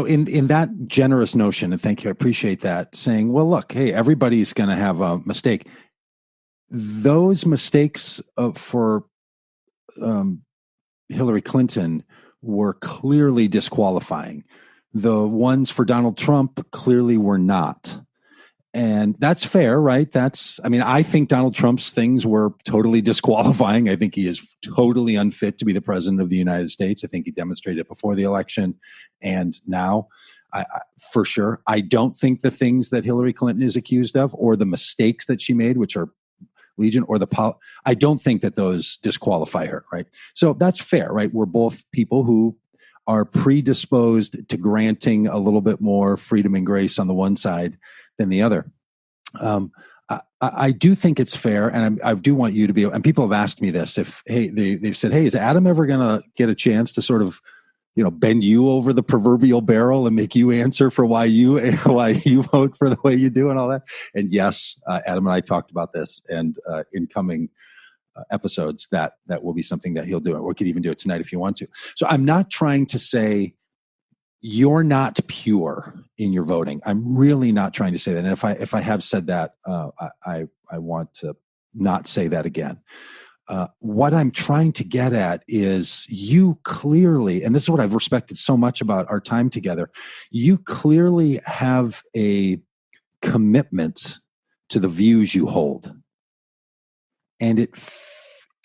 in that generous notion, and thank you, I appreciate that, saying, well, look, hey, everybody's going to have a mistake. Those mistakes for Hillary Clinton were clearly disqualifying. The ones for Donald Trump clearly were not. And that's fair, right? I think Donald Trump's things were totally disqualifying. I think he is totally unfit to be the president of the United States. I think he demonstrated it before the election and now, for sure. I don't think the things that Hillary Clinton is accused of or the mistakes that she made, which are legion, or I don't think that those disqualify her, right? So that's fair, right? We're both people who are predisposed to granting a little bit more freedom and grace on the one side than the other. I do think it's fair, and I do want you to be, and people have asked me this, they've said, hey, is Adam ever going to get a chance to sort of bend you over the proverbial barrel and make you answer for why you vote for the way you do and all that. And yes, Adam and I talked about this, and in coming episodes that will be something that he'll do. Or we could even do it tonight if you want to. So I'm not trying to say you're not pure in your voting. I'm really not trying to say that. And if I have said that, I want to not say that again. What I'm trying to get at is you clearly, and this is what I've respected so much about our time together, you clearly have a commitment to the views you hold. And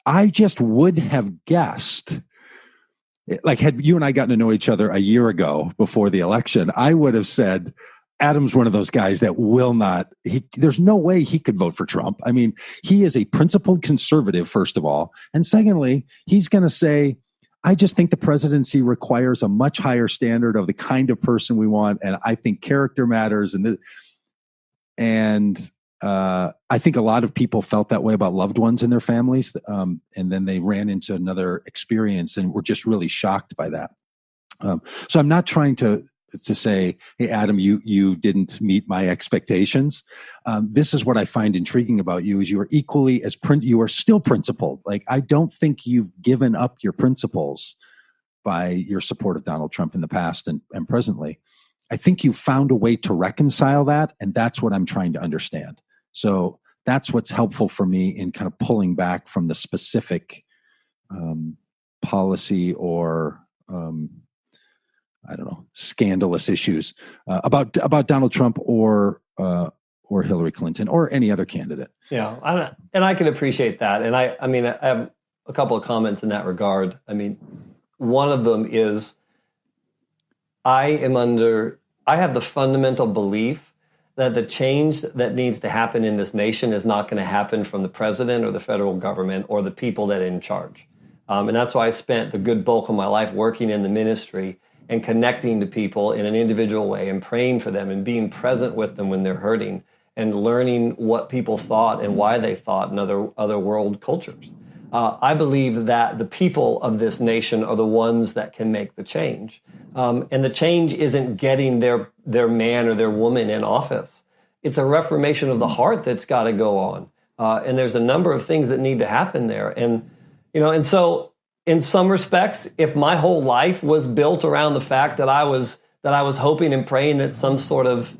I just would have guessed, like had you and I gotten to know each other a year ago before the election, I would have said, Adam's one of those guys that will not, there's no way he could vote for Trump. I mean, he is a principled conservative, first of all. And secondly, he's going to say, I just think the presidency requires a much higher standard of the kind of person we want. And I think character matters. And I think a lot of people felt that way about loved ones in their families. And then they ran into another experience and were just really shocked by that. So I'm not trying to say, hey, Adam, you didn't meet my expectations. This is what I find intriguing about you is you are equally as you are still principled. Like, I don't think you've given up your principles by your support of Donald Trump in the past and presently. I think you found a way to reconcile that. And that's what I'm trying to understand. So that's what's helpful for me in kind of pulling back from the specific policy or I don't know, scandalous issues about Donald Trump or Hillary Clinton or any other candidate. Yeah, and I can appreciate that. And I have a couple of comments in that regard. I mean, one of them is I have the fundamental belief that the change that needs to happen in this nation is not going to happen from the president or the federal government or the people that are in charge. And that's why I spent the good bulk of my life working in the ministry and connecting to people in an individual way and praying for them and being present with them when they're hurting and learning what people thought and why they thought in other world cultures. I believe that the people of this nation are the ones that can make the change. And the change isn't getting their man or their woman in office. It's a reformation of the heart that's got to go on. And there's a number of things that need to happen there. And, and so in some respects, if my whole life was built around the fact that I was hoping and praying that some sort of,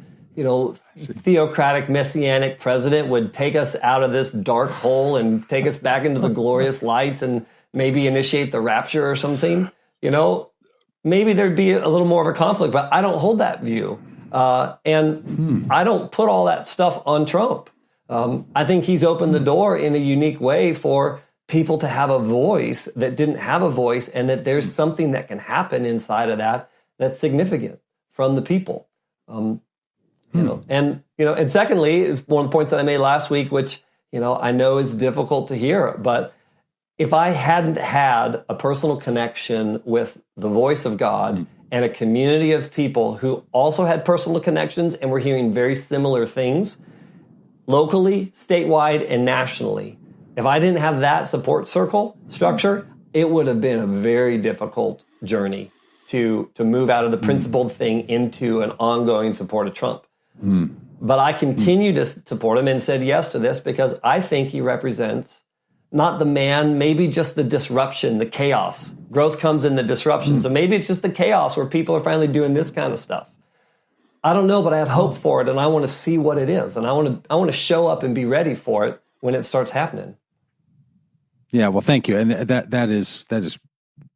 theocratic messianic president would take us out of this dark hole and take us back into the glorious lights and maybe initiate the rapture or something, maybe there'd be a little more of a conflict, but I don't hold that view. And I don't put all that stuff on Trump. I think he's opened the door in a unique way for people to have a voice that didn't have a voice, and that there's something that can happen inside of that that's significant from the people. And secondly, one of the points that I made last week, which, I know is difficult to hear, but if I hadn't had a personal connection with the voice of God and a community of people who also had personal connections and were hearing very similar things locally, statewide, and nationally, if I didn't have that support circle structure, it would have been a very difficult journey to move out of the principled thing into an ongoing support of Trump. But I continue to support him and said yes to this because I think he represents not the man, maybe just the disruption, the chaos. Growth comes in the disruption. So maybe it's just the chaos where people are finally doing this kind of stuff. I don't know, but I have hope for it, and I want to see what it is, and I want to show up and be ready for it when it starts happening. Yeah, well, thank you, and that is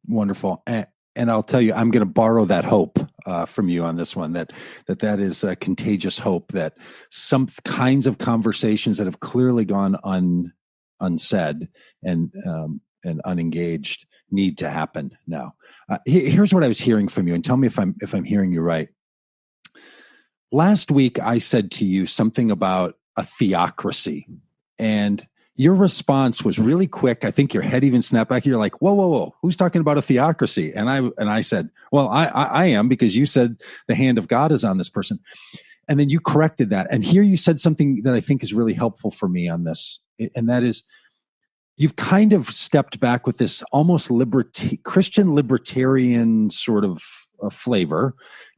wonderful. And I'll tell you, I'm going to borrow that hope from you on this one. That is a contagious hope that some kinds of conversations that have clearly gone unsaid and unengaged need to happen now. Here's what I was hearing from you, and tell me if I'm hearing you right. Last week, I said to you something about a theocracy, and your response was really quick. I think your head even snapped back. You're like, whoa, who's talking about a theocracy? And I said, well, I am, because you said the hand of God is on this person. And then you corrected that. And here you said something that I think is really helpful for me on this. And that is, you've kind of stepped back with this almost Christian libertarian sort of flavor.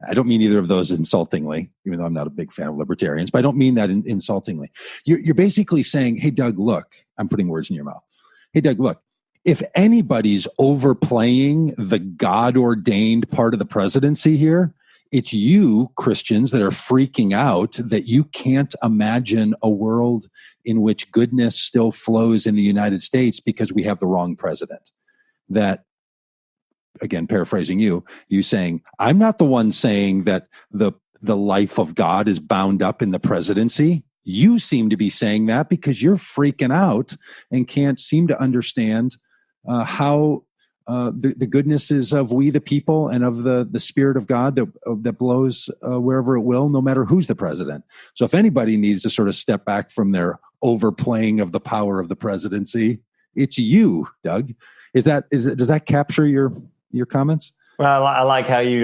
I don't mean either of those insultingly, even though I'm not a big fan of libertarians, but I don't mean that insultingly. You're basically saying, hey, Doug, look, I'm putting words in your mouth. Hey, Doug, look, if anybody's overplaying the God-ordained part of the presidency here, it's you, Christians, that are freaking out that you can't imagine a world in which goodness still flows in the United States because we have the wrong president. That, again, paraphrasing you saying, I'm not the one saying that the life of God is bound up in the presidency. You seem to be saying that because you're freaking out and can't seem to understand how the goodnesses of we the people and of the Spirit of God that blows wherever it will, no matter who's the president. So if anybody needs to sort of step back from their overplaying of the power of the presidency, it's you, Doug. Does that capture your comments? Well, I like how you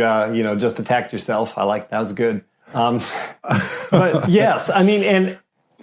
just attacked yourself. That was good. But yes, I mean,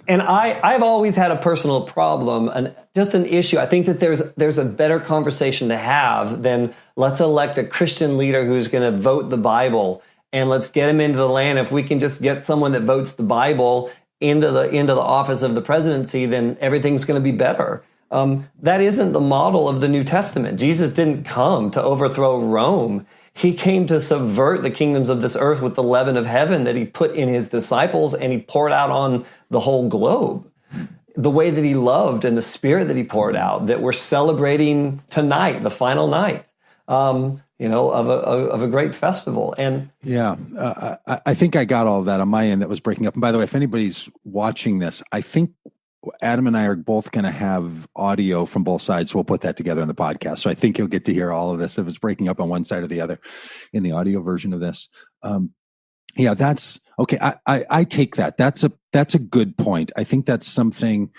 and I've always had a personal problem and just an issue. I think that there's a better conversation to have than let's elect a Christian leader who's going to vote the Bible and let's get him into the land. If we can just get someone that votes the Bible into the office of the presidency, then everything's going to be better. That isn't the model of the New Testament. Jesus didn't come to overthrow Rome. He came to subvert the kingdoms of this earth with the leaven of heaven that he put in his disciples and he poured out on the whole globe. The way that he loved and the spirit that he poured out that we're celebrating tonight, the final night, of a great festival. And yeah, I think I got all of that on my end that was breaking up. And by the way, if anybody's watching this, I think Adam and I are both going to have audio from both sides, so we'll put that together in the podcast. So I think you'll get to hear all of this if it's breaking up on one side or the other in the audio version of this. Yeah, that's okay. I take that. That's a good point. I think that's something.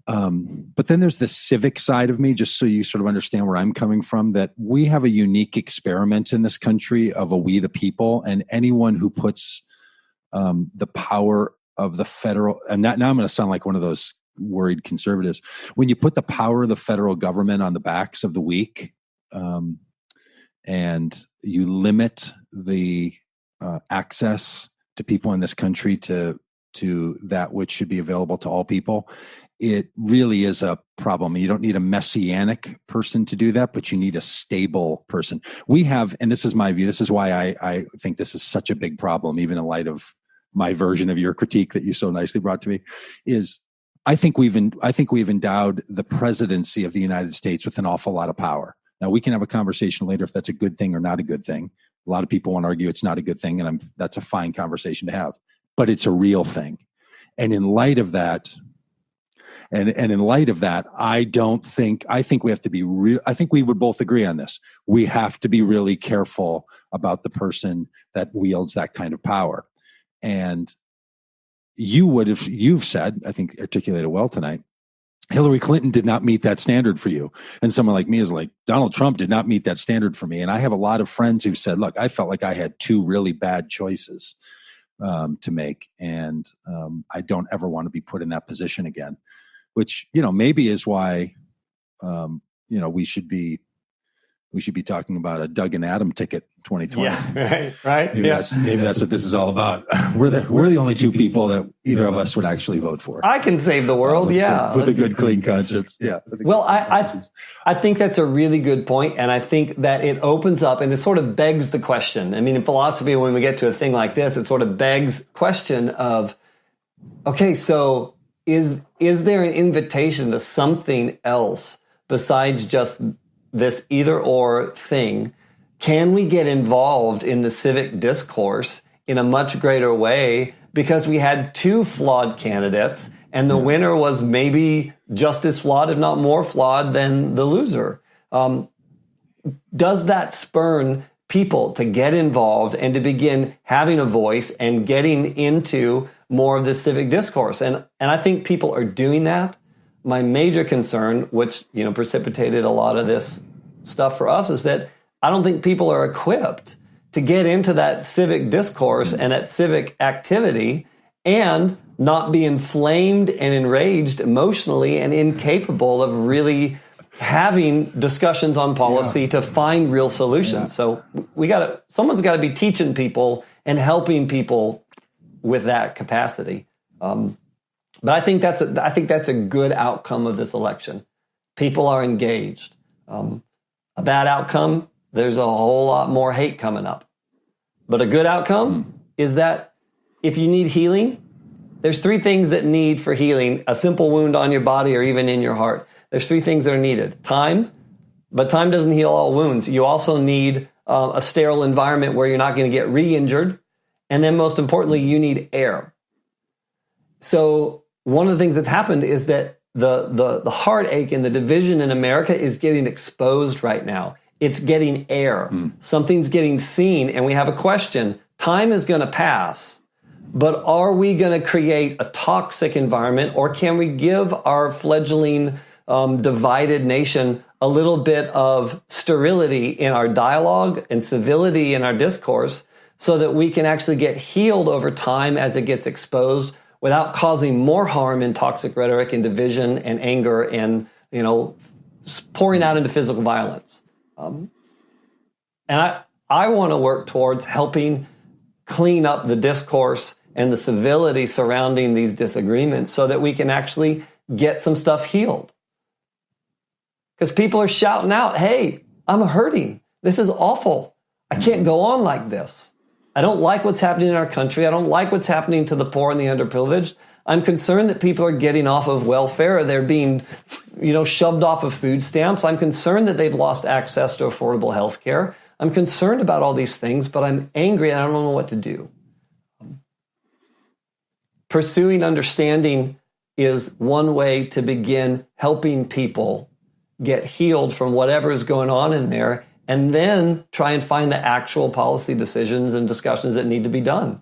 But then there's the civic side of me, just so you sort of understand where I'm coming from, that we have a unique experiment in this country of a we the people, and anyone who puts the power of the federal, and now I'm going to sound like one of those worried conservatives. When you put the power of the federal government on the backs of the weak, and you limit the access to people in this country to that which should be available to all people, it really is a problem. You don't need a messianic person to do that, but you need a stable person. We have, and this is my view, this is why I think this is such a big problem, even in light of my version of your critique that you so nicely brought to me, is I think we've endowed the presidency of the United States with an awful lot of power. Now, we can have a conversation later if that's a good thing or not a good thing. A lot of people want to argue it's not a good thing, and that's a fine conversation to have. But it's a real thing. And in light of that, I think we have to be real. I think we would both agree on this. We have to be really careful about the person that wields that kind of power. And you've said, I think articulated well tonight, Hillary Clinton did not meet that standard for you. And someone like me is like, Donald Trump did not meet that standard for me. And I have a lot of friends who said, look, I felt like I had two really bad choices to make. And I don't ever want to be put in that position again, which, maybe is why, we should be talking about a Doug and Adam ticket 2020. Yeah, right. Maybe that's what this is all about. We're the only two people that either of us would actually vote for. I can save the world, with a good, clean conscience. Yeah. Well, I think that's a really good point, and I think that it opens up and it sort of begs the question. I mean, in philosophy, when we get to a thing like this, it sort of begs question of, okay, so is there an invitation to something else besides just this either or thing? Can we get involved in the civic discourse in a much greater way because we had two flawed candidates and the winner was maybe just as flawed, if not more flawed than the loser? Does that spurn people to get involved and to begin having a voice and getting into more of the civic discourse? And I think people are doing that. My major concern, which precipitated a lot of this stuff for us, is that I don't think people are equipped to get into that civic discourse and that civic activity. And not be inflamed and enraged emotionally and incapable of really having discussions on policy to find real solutions. So someone's got to be teaching people and helping people with that capacity. But I think that's a good outcome of this election. People are engaged. A bad outcome, there's a whole lot more hate coming up. But a good outcome is that if you need healing, there's 3 things that need for healing, a simple wound on your body or even in your heart. There's 3 things that are needed. Time, but time doesn't heal all wounds. You also need a sterile environment where you're not going to get re-injured. And then most importantly, you need air. So one of the things that's happened is that the heartache and the division in America is getting exposed right now. It's getting air. Something's getting seen, and we have a question. Time is going to pass, but are we going to create a toxic environment, or can we give our fledgling divided nation a little bit of sterility in our dialogue and civility in our discourse so that we can actually get healed over time as it gets exposed without causing more harm in toxic rhetoric and division and anger and, pouring out into physical violence. And I want to work towards helping clean up the discourse and the civility surrounding these disagreements so that we can actually get some stuff healed. Because people are shouting out, hey, I'm hurting. This is awful. I can't go on like this. I don't like what's happening in our country. I don't like what's happening to the poor and the underprivileged. I'm concerned that people are getting off of welfare. They're being, shoved off of food stamps. I'm concerned that they've lost access to affordable health care. I'm concerned about all these things, but I'm angry and I don't know what to do. Pursuing understanding is one way to begin helping people get healed from whatever is going on in there, and then try and find the actual policy decisions and discussions that need to be done.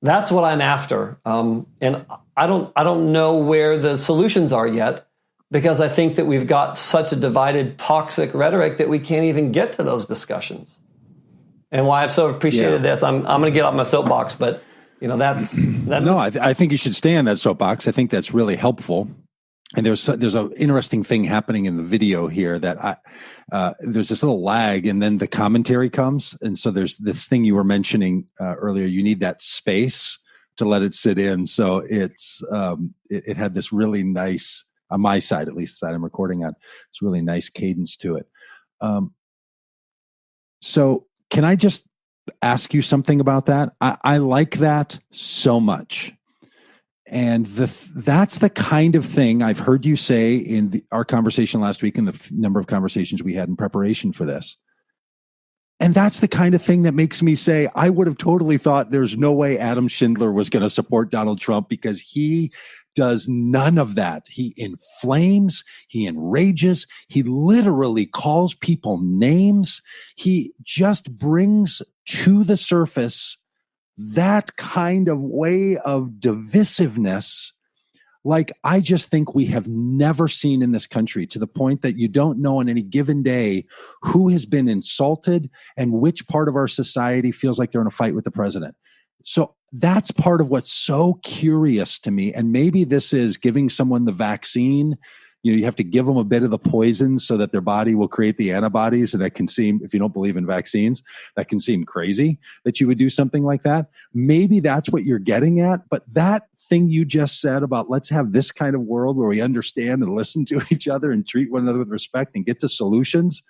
That's what I'm after. And I don't know where the solutions are yet, because I think that we've got such a divided, toxic rhetoric that we can't even get to those discussions. And why I've so appreciated this, I'm going to get off my soapbox, but that's no. I think you should stay on that soapbox. I think that's really helpful. And there's an interesting thing happening in the video here that there's this little lag, and then the commentary comes, and so there's this thing you were mentioning earlier. You need that space to let it sit in. So it had this really nice, on my side at least, that I'm recording on, it's really nice cadence to it. So can I just ask you something about that? I like that so much. And that's the kind of thing I've heard you say in our conversation last week and the number of conversations we had in preparation for this. And that's the kind of thing that makes me say, I would have totally thought there's no way Adam Schindler was going to support Donald Trump, because he does none of that. He inflames, he enrages, he literally calls people names. He just brings to the surface that kind of way of divisiveness, like I just think we have never seen in this country, to the point that you don't know on any given day who has been insulted and which part of our society feels like they're in a fight with the president. So that's part of what's so curious to me. And maybe this is giving someone the vaccine. You have to give them a bit of the poison so that their body will create the antibodies. And that can seem, if you don't believe in vaccines, that can seem crazy that you would do something like that. Maybe that's what you're getting at. But that thing you just said about let's have this kind of world where we understand and listen to each other and treat one another with respect and get to solutions,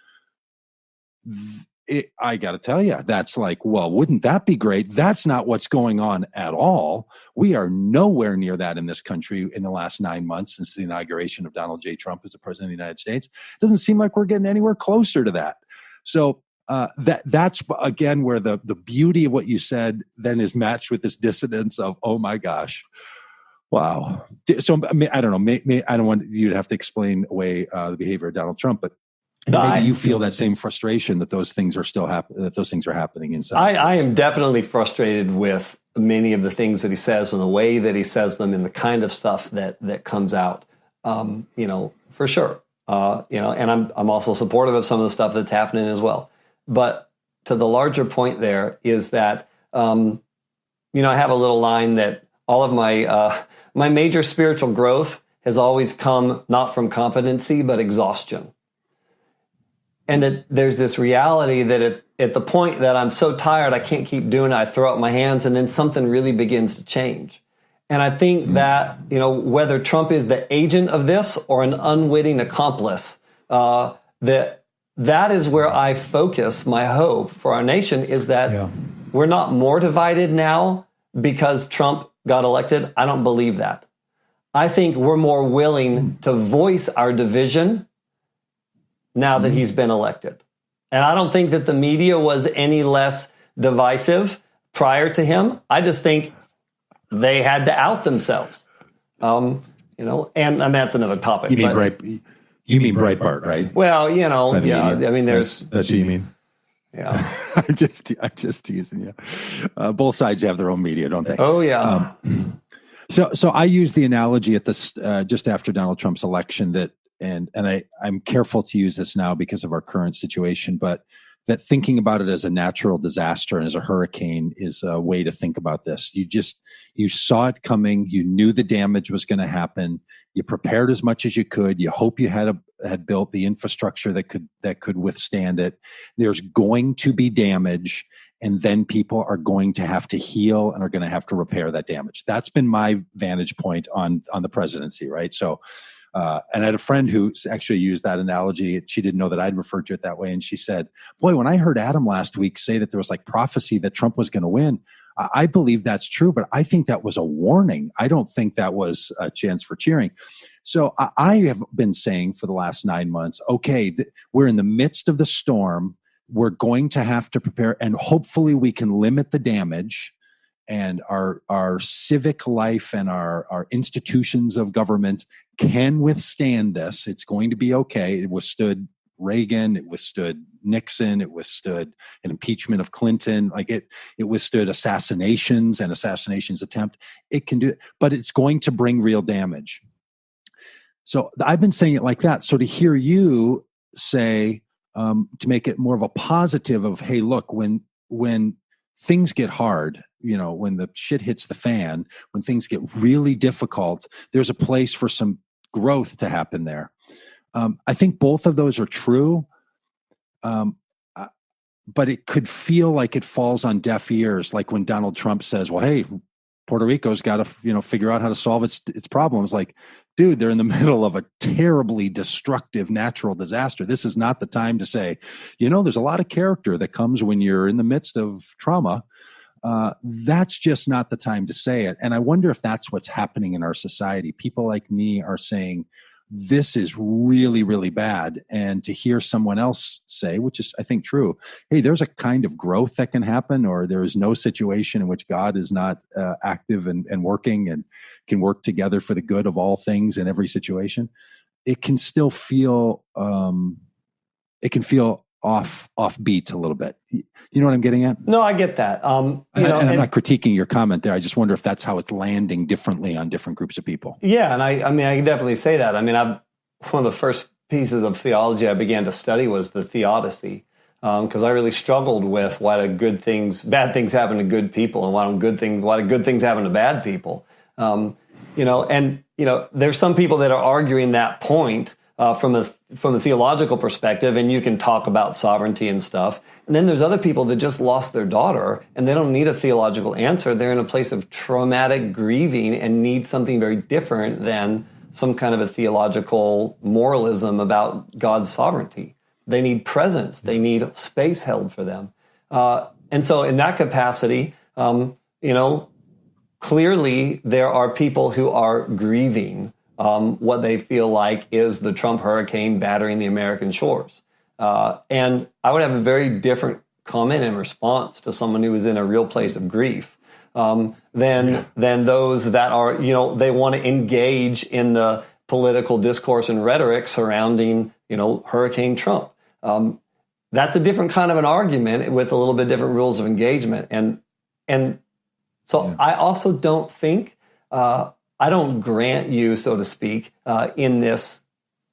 I got to tell you, that's like, well, wouldn't that be great? That's not what's going on at all. We are nowhere near that in this country in the last 9 months since the inauguration of Donald J. Trump as the president of the United States. It doesn't seem like we're getting anywhere closer to that. So that's, again, where the beauty of what you said then is matched with this dissonance of, oh my gosh, wow. So I don't know, I don't want you to have to explain away the behavior of Donald Trump, but maybe you feel that same frustration that those things are still that those things are happening inside. I am definitely frustrated with many of the things that he says and the way that he says them and the kind of stuff that comes out. For sure. And I'm also supportive of some of the stuff that's happening as well. But to the larger point there is that I have a little line that all of my major spiritual growth has always come not from competency, but exhaustion. And that there's this reality that at the point that I'm so tired, I can't keep doing it, I throw up my hands, and then something really begins to change. And I think that, whether Trump is the agent of this or an unwitting accomplice, that is where I focus my hope for our nation, is that we're not more divided now because Trump got elected. I don't believe that. I think we're more willing to voice our division now that he's been elected. And I don't think that the media was any less divisive prior to him. I just think they had to out themselves. And that's another topic. You mean Breitbart, right? Well, I mean, that's what you mean. Yeah. I'm just teasing you. Both sides have their own media, don't they? Oh, yeah. So I use the analogy at this just after Donald Trump's election that, and I'm careful to use this now because of our current situation, but that thinking about it as a natural disaster and as a hurricane is a way to think about this. You saw it coming. You knew the damage was going to happen. You prepared as much as you could. You hope you had built the infrastructure that could withstand it. There's going to be damage, and then people are going to have to heal and are going to have to repair that damage. That's been my vantage point on the presidency, right? So, and I had a friend who actually used that analogy. She didn't know that I'd referred to it that way. And she said, boy, when I heard Adam last week say that there was like prophecy that Trump was going to win, I believe that's true, but I think that was a warning. I don't think that was a chance for cheering. So I have been saying for the last 9 months, okay, we're in the midst of the storm. We're going to have to prepare, and hopefully we can limit the damage. And our civic life and our institutions of government can withstand this. It's going to be okay. It withstood Reagan. It withstood Nixon. It withstood an impeachment of Clinton. It withstood assassinations and assassinations attempt. It can do it, but it's going to bring real damage. So I've been saying it like that. So to hear you say, to make it more of a positive of, hey, look, when things get hard, when the shit hits the fan, when things get really difficult, there's a place for some growth to happen there. I think both of those are true, but it could feel like it falls on deaf ears, like when Donald Trump says, well, hey, Puerto Rico's got to figure out how to solve its problems. Like, dude, they're in the middle of a terribly destructive natural disaster. This is not the time to say, there's a lot of character that comes when you're in the midst of trauma. That's just not the time to say it. And I wonder if that's what's happening in our society. People like me are saying, this is really, really bad. And to hear someone else say, which is, I think, true, hey, there's a kind of growth that can happen, or there is no situation in which God is not active and working and can work together for the good of all things in every situation. It can still feel, offbeat a little bit. You know what I'm getting at? No, I get that. And I'm not critiquing your comment there. I just wonder if that's how it's landing differently on different groups of people. Yeah, and I can definitely say that. I mean, one of the first pieces of theology I began to study was the theodicy, because I really struggled with why do bad things happen to good people, and why do good things happen to bad people. There's some people that are arguing that point from a theological perspective, and you can talk about sovereignty and stuff. And then there's other people that just lost their daughter, and they don't need a theological answer. They're in a place of traumatic grieving and need something very different than some kind of a theological moralism about God's sovereignty. They need presence. They need space held for them. And so in that capacity, clearly there are people who are grieving what they feel like is the Trump hurricane battering the American shores. And I would have a very different comment and response to someone who is in a real place of grief than those that are, they want to engage in the political discourse and rhetoric surrounding, Hurricane Trump. That's a different kind of an argument with a little bit different rules of engagement. And so I also don't think, I don't grant you, so to speak, in this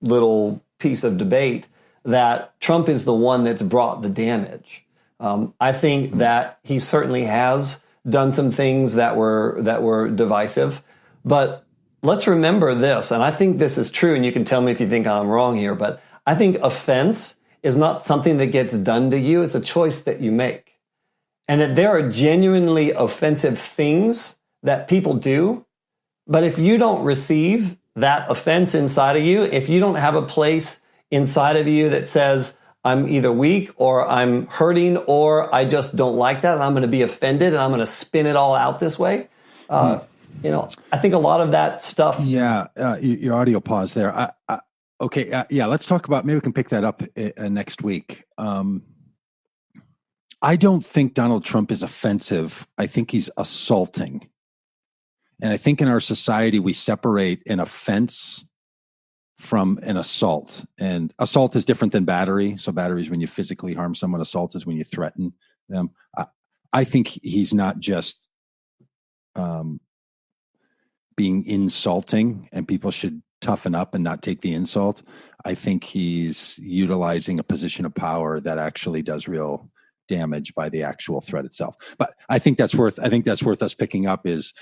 little piece of debate that Trump is the one that's brought the damage. I think that he certainly has done some things that were divisive. But let's remember this, and I think this is true, and you can tell me if you think I'm wrong here, but I think offense is not something that gets done to you. It's a choice that you make. And that there are genuinely offensive things that people do, but if you don't receive that offense inside of you, if you don't have a place inside of you that says, I'm either weak or I'm hurting or I just don't like that and I'm going to be offended and I'm going to spin it all out this way, I think a lot of that stuff. Yeah, your audio pause there. Okay, let's talk about, maybe we can pick that up next week. I don't think Donald Trump is offensive. I think he's assaulting. And I think in our society, we separate an offense from an assault. And assault is different than battery. So battery is when you physically harm someone. Assault is when you threaten them. I think he's not just being insulting, and people should toughen up and not take the insult. I think he's utilizing a position of power that actually does real damage by the actual threat itself. But I think that's worth us picking up is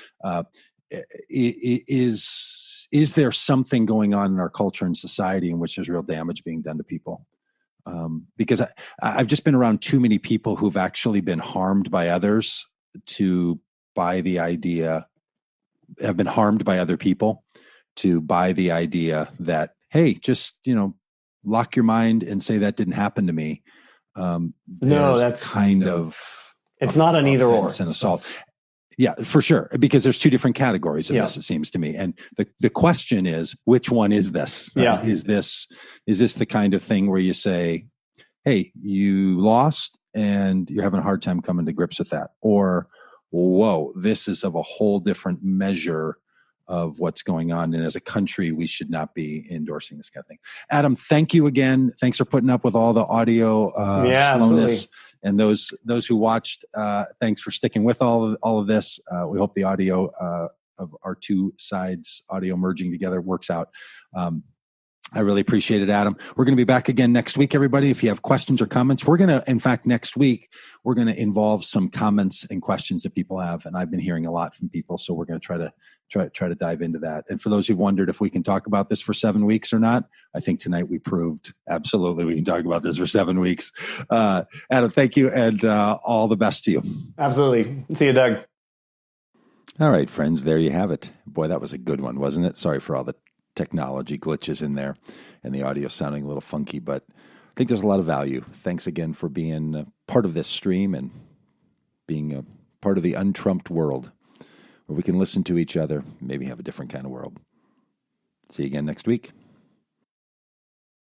there something going on in our culture and society in which there's real damage being done to people? Because I've just been around too many people who've actually been harmed by others to buy the idea, have been harmed by other people to buy the idea that, hey, just, lock your mind and say that didn't happen to me. No, that's kind of, it's not an either or. An assault. Yeah, for sure. Because there's two different categories of this, it seems to me. And the question is, which one is this? Right? Yeah. Is this the kind of thing where you say, hey, you lost and you're having a hard time coming to grips with that? Or, whoa, this is of a whole different measure of what's going on. And as a country, we should not be endorsing this kind of thing. Adam, thank you again. Thanks for putting up with all the audio slowness. And those who watched, thanks for sticking with all of this. We hope the audio of our two sides, audio merging together, works out. I really appreciate it, Adam. We're going to be back again next week, everybody. If you have questions or comments, next week, we're going to involve some comments and questions that people have. And I've been hearing a lot from people, so we're going to try to dive into that. And for those who've wondered if we can talk about this for 7 weeks or not, I think tonight we proved absolutely we can talk about this for 7 weeks. Adam, thank you, and all the best to you. Absolutely. See you, Doug. All right, friends, there you have it. Boy, that was a good one, wasn't it? Sorry for all the technology glitches in there and the audio sounding a little funky, but I think there's a lot of value. Thanks again for being part of this stream and being a part of the untrumped world where we can listen to each other, maybe have a different kind of world. See you again next week.